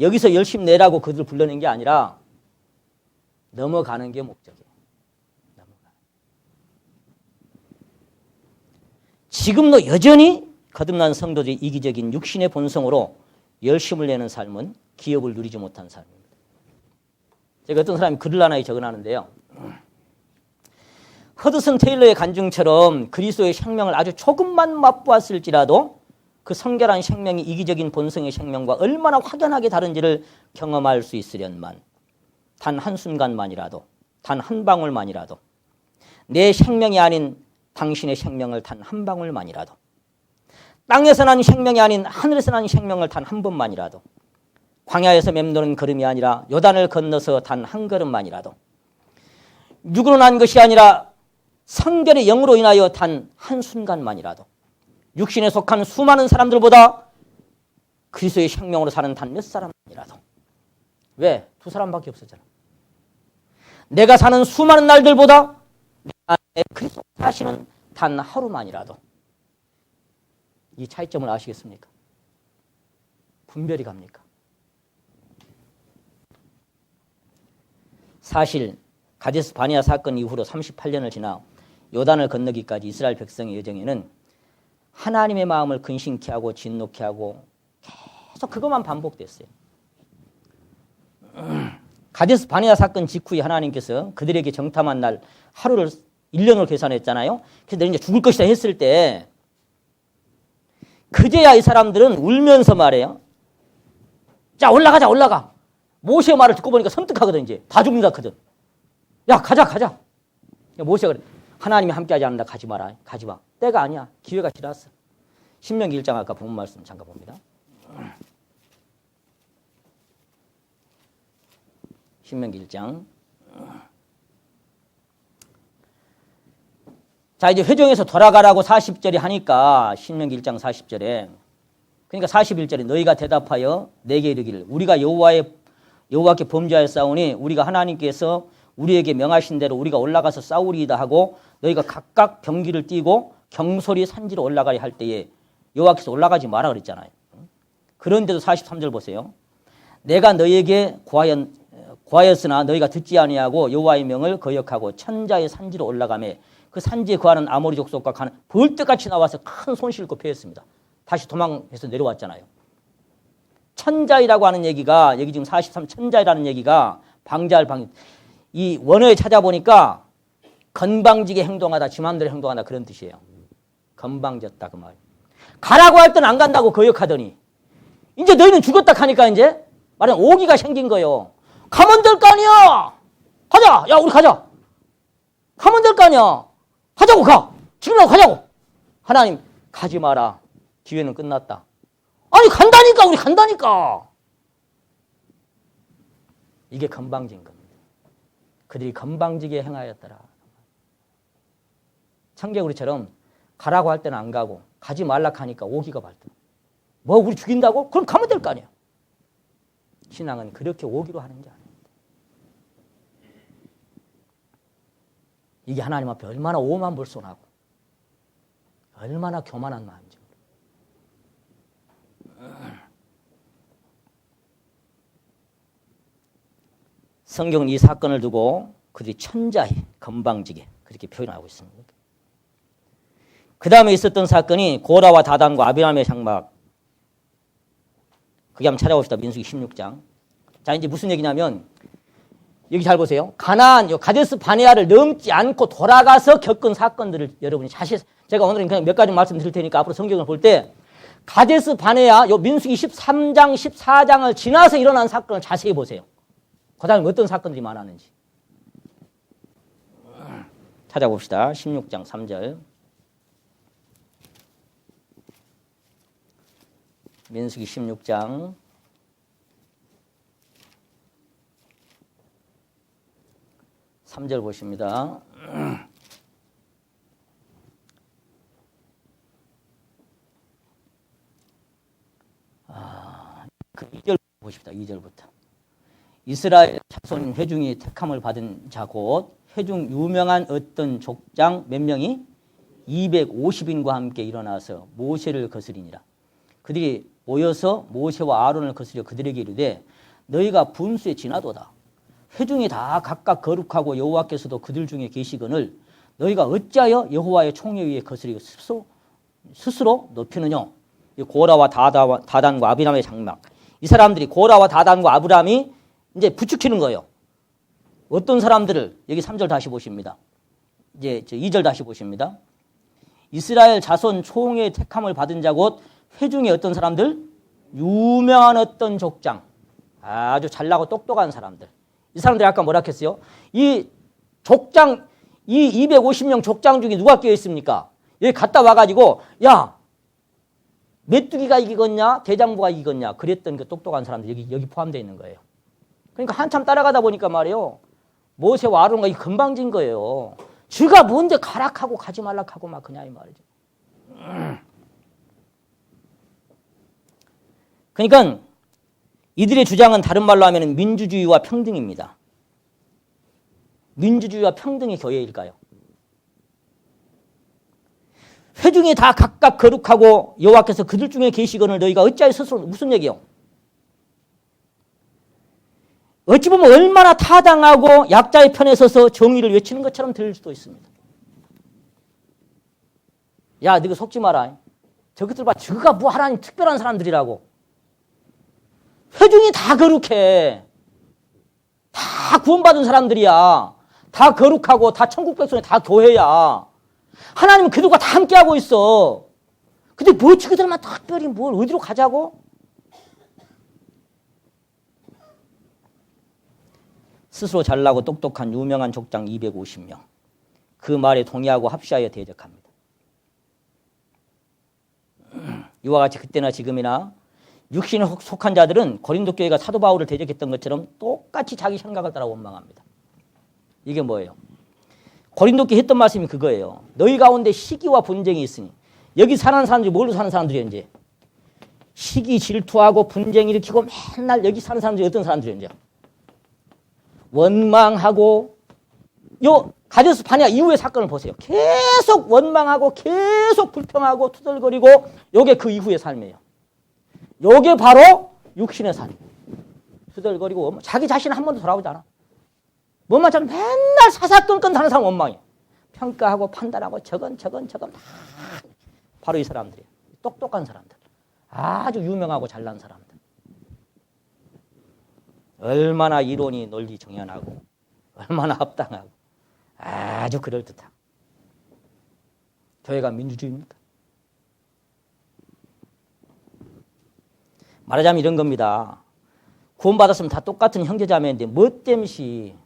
여기서 열심 내라고 그들을 불러낸 게 아니라 넘어가는 게 목적이에요. 지금도 여전히 거듭난 성도들이 이기적인 육신의 본성으로 열심을 내는 삶은 기업을 누리지 못한 삶입니다. 제가 어떤 사람이 글을 하나 적어놨는데요. 허드슨 테일러의 간증처럼 그리스도의 생명을 아주 조금만 맛보았을지라도 그 성결한 생명이 이기적인 본성의 생명과 얼마나 확연하게 다른지를 경험할 수 있으련만 단 한순간만이라도 단 한 방울만이라도 내 생명이 아닌 당신의 생명을 단 한 방울만이라도 땅에서 난 생명이 아닌 하늘에서 난 생명을 단 한 번만이라도 광야에서 맴도는 걸음이 아니라 요단을 건너서 단 한 걸음만이라도 육으로 난 것이 아니라 성결의 영으로 인하여 단 한순간만이라도 육신에 속한 수많은 사람들보다 그리스도의 생명으로 사는 단 몇 사람만이라도 왜? 2사람밖에 없었잖아. 내가 사는 수많은 날들보다 내 안에 그리스도 사시는 단 하루만이라도 이 차이점을 아시겠습니까? 분별이 갑니까? 사실 가데스 바네아 사건 이후로 38년을 지나 요단을 건너기까지 이스라엘 백성의 여정에는 하나님의 마음을 근심케 하고 진노케 하고 계속 그것만 반복됐어요. 가데스 바네아 사건 직후에 하나님께서 그들에게 정탐한 날 하루를 1년으로 계산했잖아요. 그래서 너희 이제 죽을 것이다 했을 때 그제야 이 사람들은 울면서 말해요. 자, 올라가. 모세의 말을 듣고 보니까 섬뜩하거든. 이제 다 죽는다 하거든. 야, 가자. 모세가 그래. 하나님이 함께하지 않는다. 가지 마라. 가지 마. 때가 아니야. 기회가 지났어. 신명기 1장 아까 본 말씀 잠깐 봅니다. 신명기 1장. 자, 이제 회중에서 돌아가라고 40절이 하니까 신명기 1장 40절에 그러니까 41절에 너희가 대답하여 내게 이르기를 우리가 여호와께 범죄하였사오니 우리가 하나님께서 우리에게 명하신 대로 우리가 올라가서 싸우리이다 하고 너희가 각각 병기를 띠고 경솔히 산지로 올라가야 할 때에 여호와께서 올라가지 마라 그랬잖아요. 그런데도 43절 보세요. 내가 너희에게 고하였으나 너희가 듣지 아니하고 여호와의 명을 거역하고 천자의 산지로 올라가매 그 산지에 거하는 아모리 족속과 벌떼같이 나와서 큰 손실을 패했습니다. 다시 도망해서 내려왔잖아요. 천자이라고 하는 얘기가 여기 지금 43 천자이라는 얘기가 방지할 방. 이 원어에 찾아보니까 건방지게 행동하다, 지 맘대로 행동하다 그런 뜻이에요. 건방졌다 그 말. 가라고 할 때는 안 간다고 거역하더니 이제 너희는 죽었다 하니까 이제 말하면 오기가 생긴 거예요. 가면 될 거 아니야. 가자. 야 우리 가자. 가면 될 거 아니야. 가자고 가. 지금이라도 가자고. 하나님 가지 마라. 기회는 끝났다. 아니 간다니까 우리 간다니까. 이게 건방진 겁니다. 그들이 건방지게 행하였더라. 청개구리처럼 가라고 할 때는 안 가고 가지 말라 하니까 오기가 발동. 뭐 우리 죽인다고? 그럼 가면 될 거 아니야. 신앙은 그렇게 오기로 하는 게 아닙니다. 이게 하나님 앞에 얼마나 오만불손하고 얼마나 교만한 마음인지. 성경은 이 사건을 두고 그들이 천자히 건방지게 그렇게 표현하고 있습니다. 그 다음에 있었던 사건이 고라와 다단과 아비람의 장막. 그게 한번 찾아봅시다. 민수기 16장. 자, 이제 무슨 얘기냐면 여기 잘 보세요. 가나안, 가데스 바네아를 넘지 않고 돌아가서 겪은 사건들을 여러분이 자세히, 제가 오늘은 그냥 몇 가지 말씀드릴 테니까 앞으로 성경을 볼 때 가데스 바네아, 민수기 13장, 14장을 지나서 일어난 사건을 자세히 보세요. 그 다음에 어떤 사건들이 많았는지. 찾아봅시다. 16장 3절. 민수기 16장 3절 보십니다. 그 2절 보십시다. 2절부터. 이스라엘 자손 회중이 택함을 받은 자 곧 회중 유명한 어떤 족장 몇 명이 250인과 함께 일어나서 모세를 거스리니라. 그들이 모여서 모세와 아론을 거스려 그들에게 이르되 너희가 분수에 지나도다. 회중이 다 각각 거룩하고 여호와께서도 그들 중에 계시거늘 너희가 어찌하여 여호와의 총회 위에 거스리고 스스로 높이느냐. 고라와 다단과 아비람의 장막. 이 사람들이 고라와 다단과 아비람이 이제 부추기는 거예요. 어떤 사람들을 여기 3절 다시 보십니다. 이제 2절 다시 보십니다. 이스라엘 자손 총회의 택함을 받은 자 곧 회중의 어떤 사람들? 유명한 어떤 족장. 아주 잘나고 똑똑한 사람들. 이 사람들이 아까 뭐라 했어요? 이 족장, 이 250명 족장 중에 누가 끼어 있습니까? 여기 갔다 와가지고 야 메뚜기가 이기겠냐? 대장부가 이기겠냐? 그랬던 그 똑똑한 사람들 여기 포함되어 있는 거예요. 그러니까 한참 따라가다 보니까 말이에요. 모세와 아론과 이 건방진 거예요. 쥐가 뭔데 가락하고 가지 말락하고 막 그냥 이 말이죠. 그러니까 이들의 주장은 다른 말로 하면 민주주의와 평등입니다. 민주주의와 평등이 교회일까요? 회중이 다 각각 거룩하고 여호와께서 그들 중에 계시거늘 너희가 어찌하여 스스로 무슨 얘기요? 어찌 보면 얼마나 타당하고 약자의 편에 서서 정의를 외치는 것처럼 들릴 수도 있습니다. 야, 너희가 속지 마라. 저것들 봐. 저가 뭐 하나님 특별한 사람들이라고. 회중이 다 거룩해. 다 구원받은 사람들이야. 다 거룩하고 다 천국 백성이 다 교회야. 하나님은 그들과 다 함께하고 있어. 근데 뭐 저들만 특별히 뭘 어디로 가자고? 스스로 잘나고 똑똑한 유명한 족장 250명. 그 말에 동의하고 합시하여 대적합니다. 이와 같이 그때나 지금이나 육신에 속한 자들은 고린도 교회가 사도 바울을 대적했던 것처럼 똑같이 자기 생각을 따라 원망합니다. 이게 뭐예요? 고린도 교회 했던 말씀이 그거예요. 너희 가운데 시기와 분쟁이 있으니. 여기 사는 사람들이 뭘로 사는 사람들이에요 이제? 시기 질투하고 분쟁 일으키고 맨날 여기 사는 사람들이 어떤 사람들이에요 이제? 원망하고. 요 가데스 바네아 이후의 사건을 보세요. 계속 원망하고 계속 불평하고 투덜거리고 요게 그 이후의 삶이에요. 요게 바로 육신의 삶. 투덜거리고 자기 자신 한 번도 돌아보지 않아. 뭐만 참 맨날 사사건건 하는 사람 원망해. 평가하고 판단하고 저건 다 바로 이 사람들이에요. 똑똑한 사람들. 아주 유명하고 잘난 사람들. 얼마나 이론이 논리 정연하고 얼마나 합당하고 아주 그럴듯하고. 교회가 민주주의입니까? 말하자면 이런 겁니다. 구원받았으면 다 똑같은 형제자매인데 뭐 때문에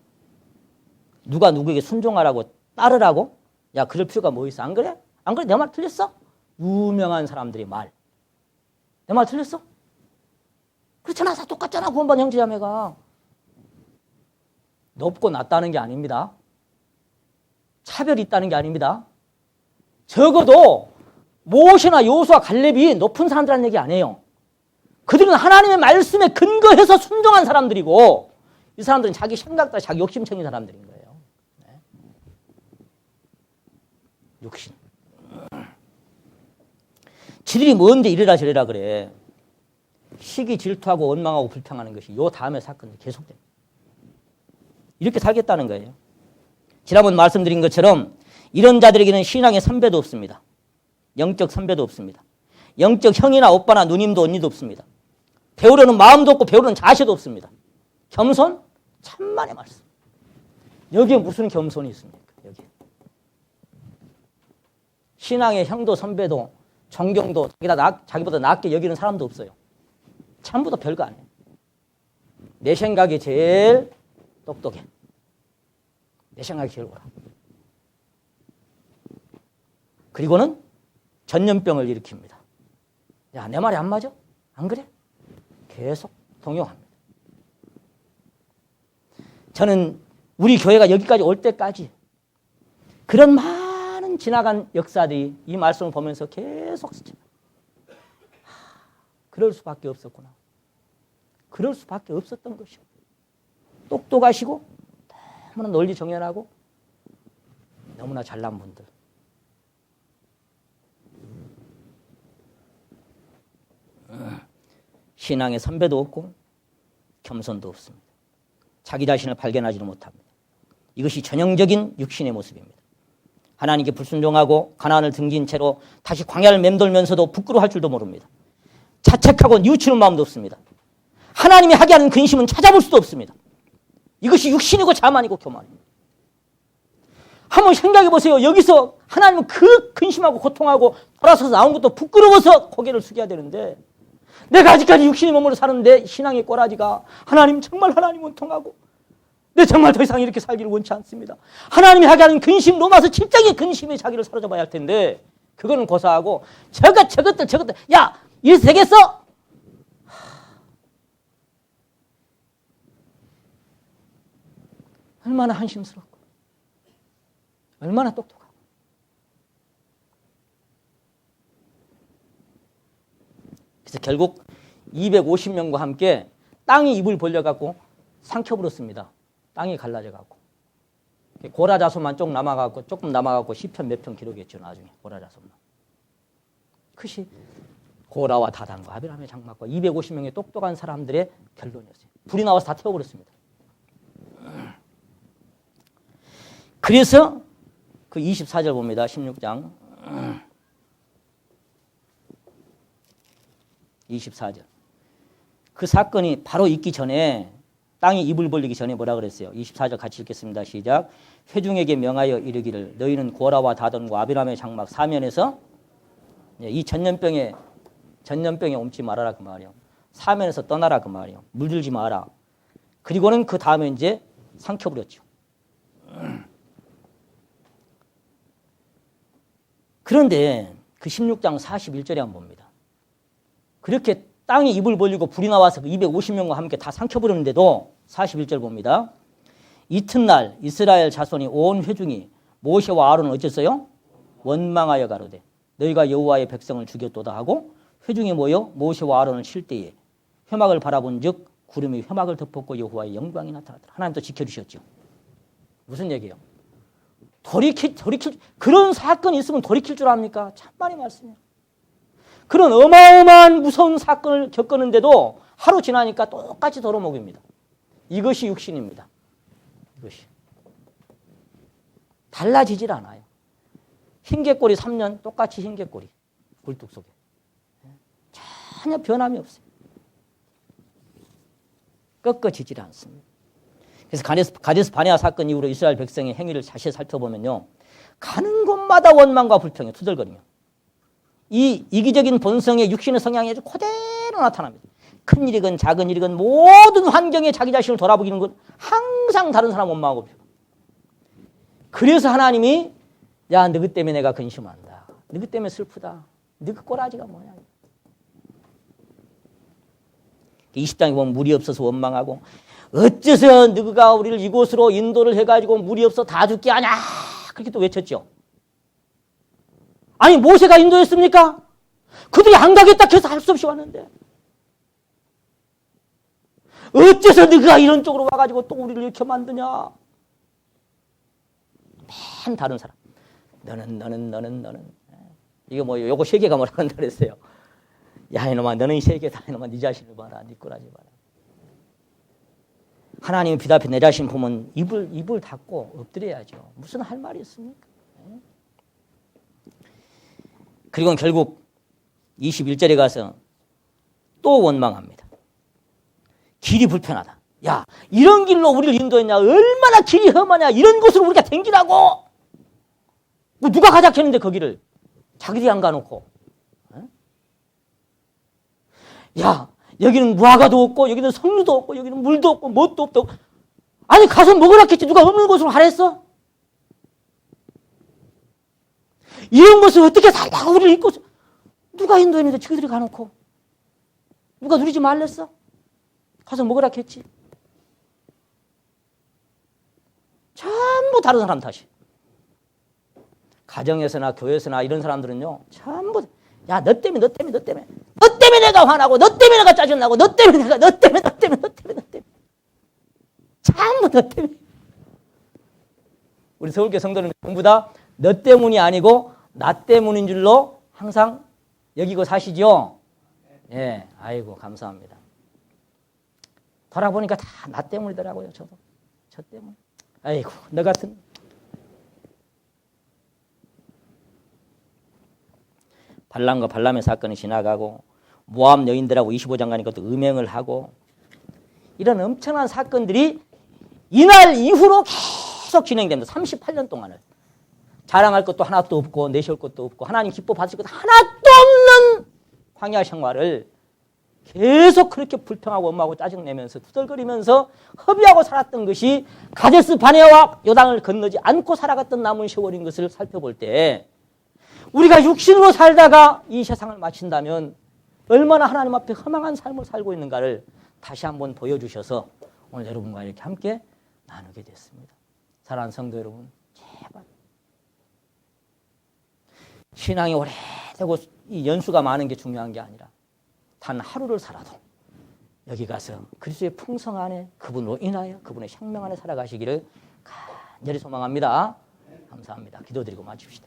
누가 누구에게 순종하라고 따르라고? 야, 그럴 필요가 뭐 있어? 안 그래? 안 그래? 내 말 틀렸어? 유명한 사람들이 말. 내 말 틀렸어? 그렇잖아. 다 똑같잖아. 구원받은 형제자매가. 높고 낮다는 게 아닙니다. 차별이 있다는 게 아닙니다. 적어도 모세나 여호수아 갈렙이 높은 사람들이라는 얘기 아니에요. 그들은 하나님의 말씀에 근거해서 순종한 사람들이고 이 사람들은 자기 생각 따라 자기 욕심 챙긴 사람들인 거예요. 네. 욕심. 지들이 뭔데 이래라 저래라 그래. 시기 질투하고 원망하고 불평하는 것이 요 다음에 사건이 계속됩니다. 이렇게 살겠다는 거예요. 지난번 말씀드린 것처럼 이런 자들에게는 신앙의 선배도 없습니다. 영적 선배도 없습니다. 영적 형이나 오빠나 누님도 언니도 없습니다. 배우려는 마음도 없고 배우려는 자세도 없습니다. 겸손? 천만의 말씀. 여기에 무슨 겸손이 있습니까? 여기에. 신앙의 형도 선배도 존경도 자기보다 낫게 여기는 사람도 없어요. 전부 다 별거 아니에요. 내 생각이 제일 똑똑해. 내 생각이 제일 옳아. 그리고는 전염병을 일으킵니다. 야, 내 말이 안 맞아? 안 그래? 계속 동요합니다. 저는 우리 교회가 여기까지 올 때까지 그런 많은 지나간 역사들이 이 말씀을 보면서 계속 그럴 수밖에 없었구나. 그럴 수밖에 없었던 것이요. 똑똑하시고 너무나 논리 정연하고 너무나 잘난 분들. 신앙의 선배도 없고 겸손도 없습니다. 자기 자신을 발견하지는 못합니다. 이것이 전형적인 육신의 모습입니다. 하나님께 불순종하고 가나안을 등진 채로 다시 광야를 맴돌면서도 부끄러워할 줄도 모릅니다. 자책하고 뉘우치는 마음도 없습니다. 하나님이 하게 하는 근심은 찾아볼 수도 없습니다. 이것이 육신이고 자만이고 교만입니다. 한번 생각해 보세요. 여기서 하나님은 그 근심하고 고통하고 돌아서서 나온 것도 부끄러워서 고개를 숙여야 되는데 내가 아직까지 육신의 몸으로 사는데 신앙의 꼬라지가 하나님 정말 하나님 원통하고 내 정말 더 이상 이렇게 살기를 원치 않습니다. 하나님이 하게 하는 근심 로마서 7장의 근심에 자기를 사로잡아야 할 텐데 그거는 고사하고 저것들 야 이래서 되겠어? 얼마나 한심스럽고 얼마나 똑똑하고 그래서 결국 250명과 함께 땅이 입을 벌려갖고 삼켜버렸습니다. 땅이 갈라져갖고 고라자손만 조금 남아갖고 시편 몇 편 기록했죠. 나중에 고라자손만. 그것이 고라와 다단과 아비람의 장막과 250명의 똑똑한 사람들의 결론이었어요. 불이 나와서 다 태워버렸습니다. 그래서 그 24절 봅니다. 16장 24절. 그 사건이 바로 있기 전에 땅이 입을 벌리기 전에 뭐라 그랬어요? 24절 같이 읽겠습니다. 시작. 회중에게 명하여 이르기를 너희는 고라와 다돈과 아비람의 장막 사면에서 이 전염병에 옮지 말아라 그 말이에요. 사면에서 떠나라 그 말이에요. 물들지 마라. 그리고는 그 다음에 이제 삼켜버렸죠. 그런데 그 16장 41절에 한번 봅니다. 그렇게 땅이 입을 벌리고 불이 나와서 250명과 함께 다 삼켜버렸는데도 41절 봅니다. 이튿날 이스라엘 자손이 온 회중이 모세와 아론을 어쨌어요? 원망하여 가로되 너희가 여호와의 백성을 죽였도다 하고 회중이 모여 모세와 아론을 칠 때에 회막을 바라본 즉 구름이 회막을 덮었고 여호와의 영광이 나타났더라. 하나님 또 지켜주셨죠. 무슨 얘기예요? 돌이킬 그런 사건이 있으면 돌이킬 줄 압니까? 참말이 말씀이에요. 그런 어마어마한 무서운 사건을 겪었는데도 하루 지나니까 똑같이 도로먹입니다. 이것이 육신입니다. 이것이. 달라지질 않아요. 흰개꼬리 3년 똑같이 흰개꼬리. 굴뚝 속에. 전혀 변함이 없어요. 꺾어지질 않습니다. 그래서 가데스 바네아 사건 이후로 이스라엘 백성의 행위를 자세히 살펴보면요. 가는 곳마다 원망과 불평이 투덜거리며 이 이기적인 본성의 육신의 성향이 아주 그대로 나타납니다. 큰 일이건 작은 일이건 모든 환경에 자기 자신을 돌아보기는 건 항상 다른 사람 원망하고 불평. 그래서 하나님이 야, 너희 때문에 내가 근심한다. 너희 때문에 슬프다. 너희 꼬라지가 뭐냐. 20장에 보면 물이 없어서 원망하고 어째서 너희가 우리를 이곳으로 인도를 해가지고 물이 없어 다 죽게 하냐. 그렇게 또 외쳤죠. 아니 모세가 인도했습니까? 그들이 안 가겠다 해서 할 수 없이 왔는데 어째서 너희가 이런 쪽으로 와가지고 또 우리를 이렇게 만드냐. 맨 다른 사람. 너는. 이거 뭐 요거 세계가 뭐라 한다 그랬어요. 야 이놈아 너는 세계다. 이놈아 네 자신을 봐라. 네 꼬라지 봐라. 하나님 빛 앞에 내 자신 보면 입을 닫고 엎드려야죠. 무슨 할 말이 있습니까? 그리고 결국 21절에 가서 또 원망합니다. 길이 불편하다. 야 이런 길로 우리를 인도했냐. 얼마나 길이 험하냐. 이런 곳으로 우리가 댕기라고. 뭐 누가 가자 했는데 거기를. 자기들이 안 가놓고. 야 여기는 무화과도 없고 여기는 석류도 없고 여기는 물도 없고 뭣도 없고. 아니 가서 먹으라 했지. 누가 없는 곳으로 하랬어? 이런 것을 어떻게 살다가 우리를 잊고 누가 인도했는데 저기들이 가놓고 누가 누리지 말랬어? 가서 먹으라 했지. 전부 다른 사람 탓이. 가정에서나 교회에서나 이런 사람들은요 전부 야 너 때문에 내가 화나고 너 때문에 내가 짜증나고 너 때문에 전부 너 때문에. 우리 서울교회 성도는 전부 다 너 때문이 아니고 나 때문인 줄로 항상 여기고 사시죠? 예, 아이고 감사합니다. 돌아보니까 다 나 때문이더라고요. 저도 저 때문. 아이고 너 같은. 발람과 발람의 사건이 지나가고 모압 여인들하고 25장 가니까 또 음행을 하고 이런 엄청난 사건들이 이날 이후로 계속 진행됩니다. 38년 동안을. 자랑할 것도 하나도 없고 내세울 것도 없고 하나님 기뻐 받으실 것도 하나도 없는 광야 생활을 계속 그렇게 불평하고 원망하고 짜증내면서 투덜거리면서 허비하고 살았던 것이 가데스 바네아와 요단을 건너지 않고 살아갔던 남은 세월인 것을 살펴볼 때 우리가 육신으로 살다가 이 세상을 마친다면 얼마나 하나님 앞에 허망한 삶을 살고 있는가를 다시 한번 보여주셔서 오늘 여러분과 이렇게 함께 나누게 됐습니다. 사랑하는 성도 여러분, 제발 신앙이 오래되고 이 연수가 많은 게 중요한 게 아니라 단 하루를 살아도 여기 가서 그리스도의 풍성 안에 그분으로 인하여 그분의 생명 안에 살아가시기를 간절히 소망합니다. 감사합니다. 기도드리고 마칩시다.